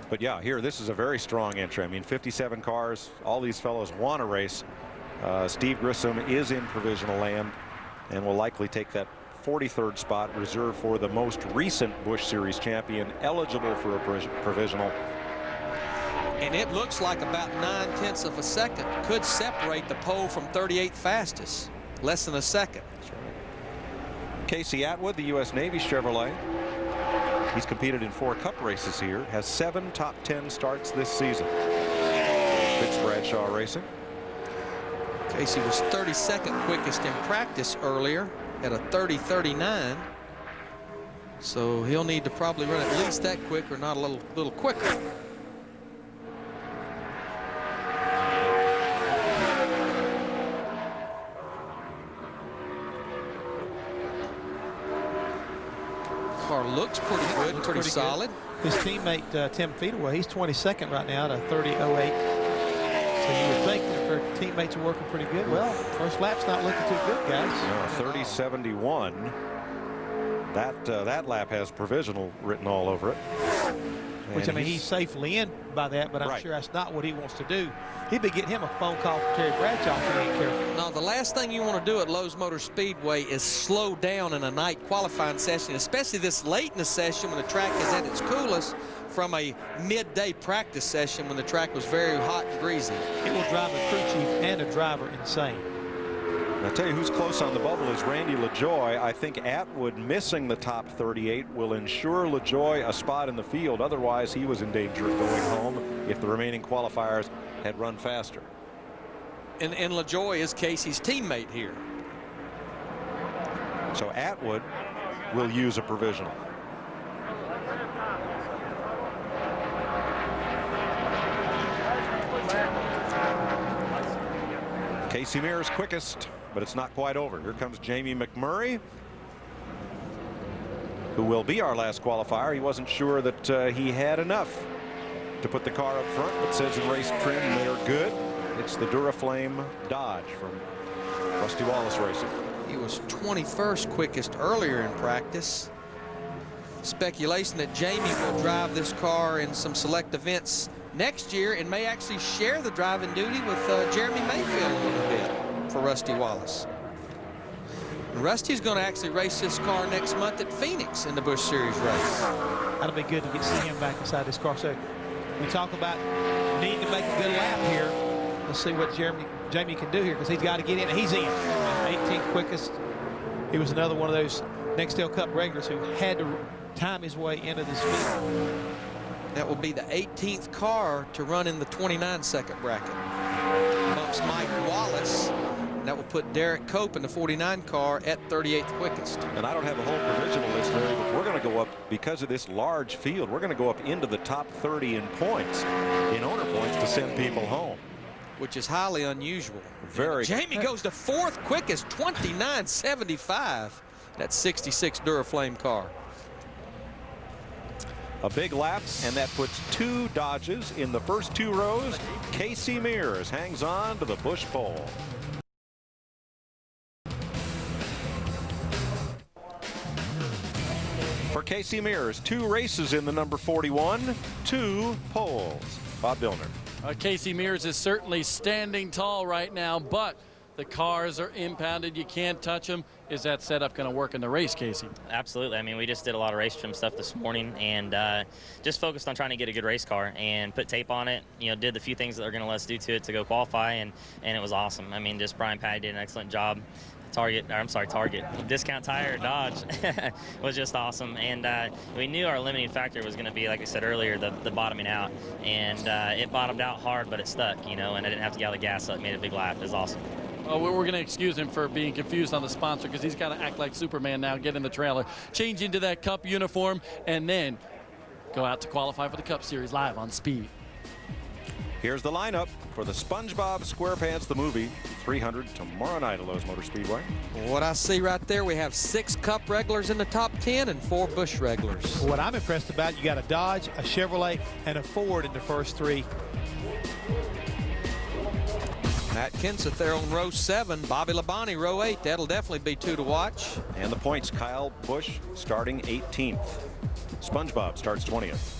But yeah, here, this is a very strong entry. I mean, 57 cars. All these fellows want to race. Steve Grissom is in provisional land and will likely take that 43rd spot reserved for the most recent Busch Series champion eligible for a provisional. And it looks like about 9/10 of a second could separate the pole from 38th fastest. Less than a second. Casey Atwood, the U.S. Navy Chevrolet. He's competed in 4 Cup races here, has 7 top 10 starts this season. Fitz Bradshaw Racing. Casey was 32nd quickest in practice earlier at a 30:39. So he'll need to probably run at least that quick, or not a little quicker. Car looks pretty good, looks pretty solid. Good. His teammate Tim Feedaway, he's 22nd right now at a 30:08. So you would think that their teammates are working pretty good. Well, first lap's not looking too good, guys. No, 30:71. That lap has provisional written all over it. Which, I mean, he's safely in by that, but I'm sure that's not what he wants to do. He'd be getting him a phone call from Terry Bradshaw if he ain't careful. Now, the last thing you want to do at Lowe's Motor Speedway is slow down in a night qualifying session, especially this late in the session when the track is at its coolest, from a midday practice session when the track was very hot and greasy. It will drive a crew chief and a driver insane. I'll tell you who's close on the bubble is Randy LaJoie. I think Atwood missing the top 38 will ensure LaJoie a spot in the field. Otherwise, he was in danger of going home if the remaining qualifiers had run faster. And LaJoie is Casey's teammate here. So Atwood will use a provisional. Casey Mears quickest, but it's not quite over. Here comes Jamie McMurray, who will be our last qualifier. He wasn't sure that he had enough to put the car up front, but says in race trim they're good. It's the Duraflame Dodge from Rusty Wallace Racing. He was 21st quickest earlier in practice. Speculation that Jamie will drive this car in some select events next year and may actually share the driving duty with Jeremy Mayfield a little bit for Rusty Wallace. And Rusty's going to actually race this car next month at Phoenix in the Busch Series race. That'll be good to get see him back inside this car. So we talk about needing to make a good lap here. Let's see what Jamie can do here, because he's got to get in. He's in. 18th quickest. He was another one of those Nextel Cup regulars who had to time his way into this field. That will be the 18th car to run in the 29-second bracket. Bumps Mike Wallace. That will put Derek Cope in the 49 car at 38th quickest. And I don't have a whole provisional list there, but we're going to go up, because of this large field, we're going to go up into the top 30 in points, in owner points, to send people home. Which is highly unusual. Very. Jamie goes to 4th quickest, 29.75. That 66 Duraflame car. A big lap, and that puts 2 Dodges in the first 2 rows. Casey Mears hangs on to the Busch pole. Casey Mears, 2 races in the number 41, 2 poles. Bob Dillner. Casey Mears is certainly standing tall right now, but the cars are impounded. You can't touch them. Is that setup going to work in the race, Casey? Absolutely. I mean, we just did a lot of race trim stuff this morning and just focused on trying to get a good race car and put tape on it. You know, did the few things that they're going to let us do to it to go qualify, and it was awesome. I mean, just Brian Patty did an excellent job. Target, Discount Tire, Dodge was just awesome. And we knew our limiting factor was going to be, like I said earlier, the bottoming out. And it bottomed out hard, but it stuck, you know, and I didn't have to get out of the gas, so it made a big lap. It was awesome. Oh, we're going to excuse him for being confused on the sponsor because he's got to act like Superman now, get in the trailer, change into that Cup uniform, and then go out to qualify for the Cup Series live on Speed. Here's the lineup for the SpongeBob SquarePants the movie 300 tomorrow night at Lowe's Motor Speedway. What I see right there, we have 6 Cup regulars in the top 10 and 4 Busch regulars. What I'm impressed about, you got a Dodge, a Chevrolet, and a Ford in the first 3. Matt Kenseth there on row 7, Bobby Labonte row 8. That'll definitely be 2 to watch. And the points, Kyle Busch starting 18th. SpongeBob starts 20th.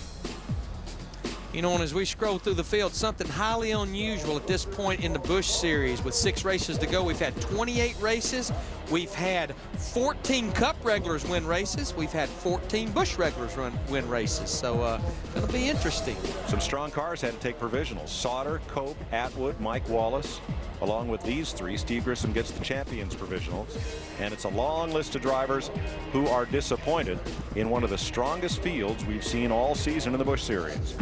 You know, and as we scroll through the field, something highly unusual at this point in the Busch Series. With 6 races to go, we've had 28 races. We've had 14 Cup regulars win races. We've had 14 Busch regulars win races. So it'll be interesting. Some strong cars had to take provisionals. Sauter, Cope, Atwood, Mike Wallace. Along with these 3, Steve Grissom gets the champions provisionals. And it's a long list of drivers who are disappointed in one of the strongest fields we've seen all season in the Busch Series.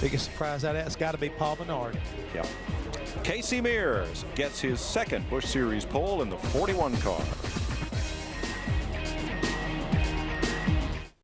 Biggest surprise out of that's got to be Paul Menard. Yeah. Casey Mears gets his 2nd Busch Series pole in the 41 car.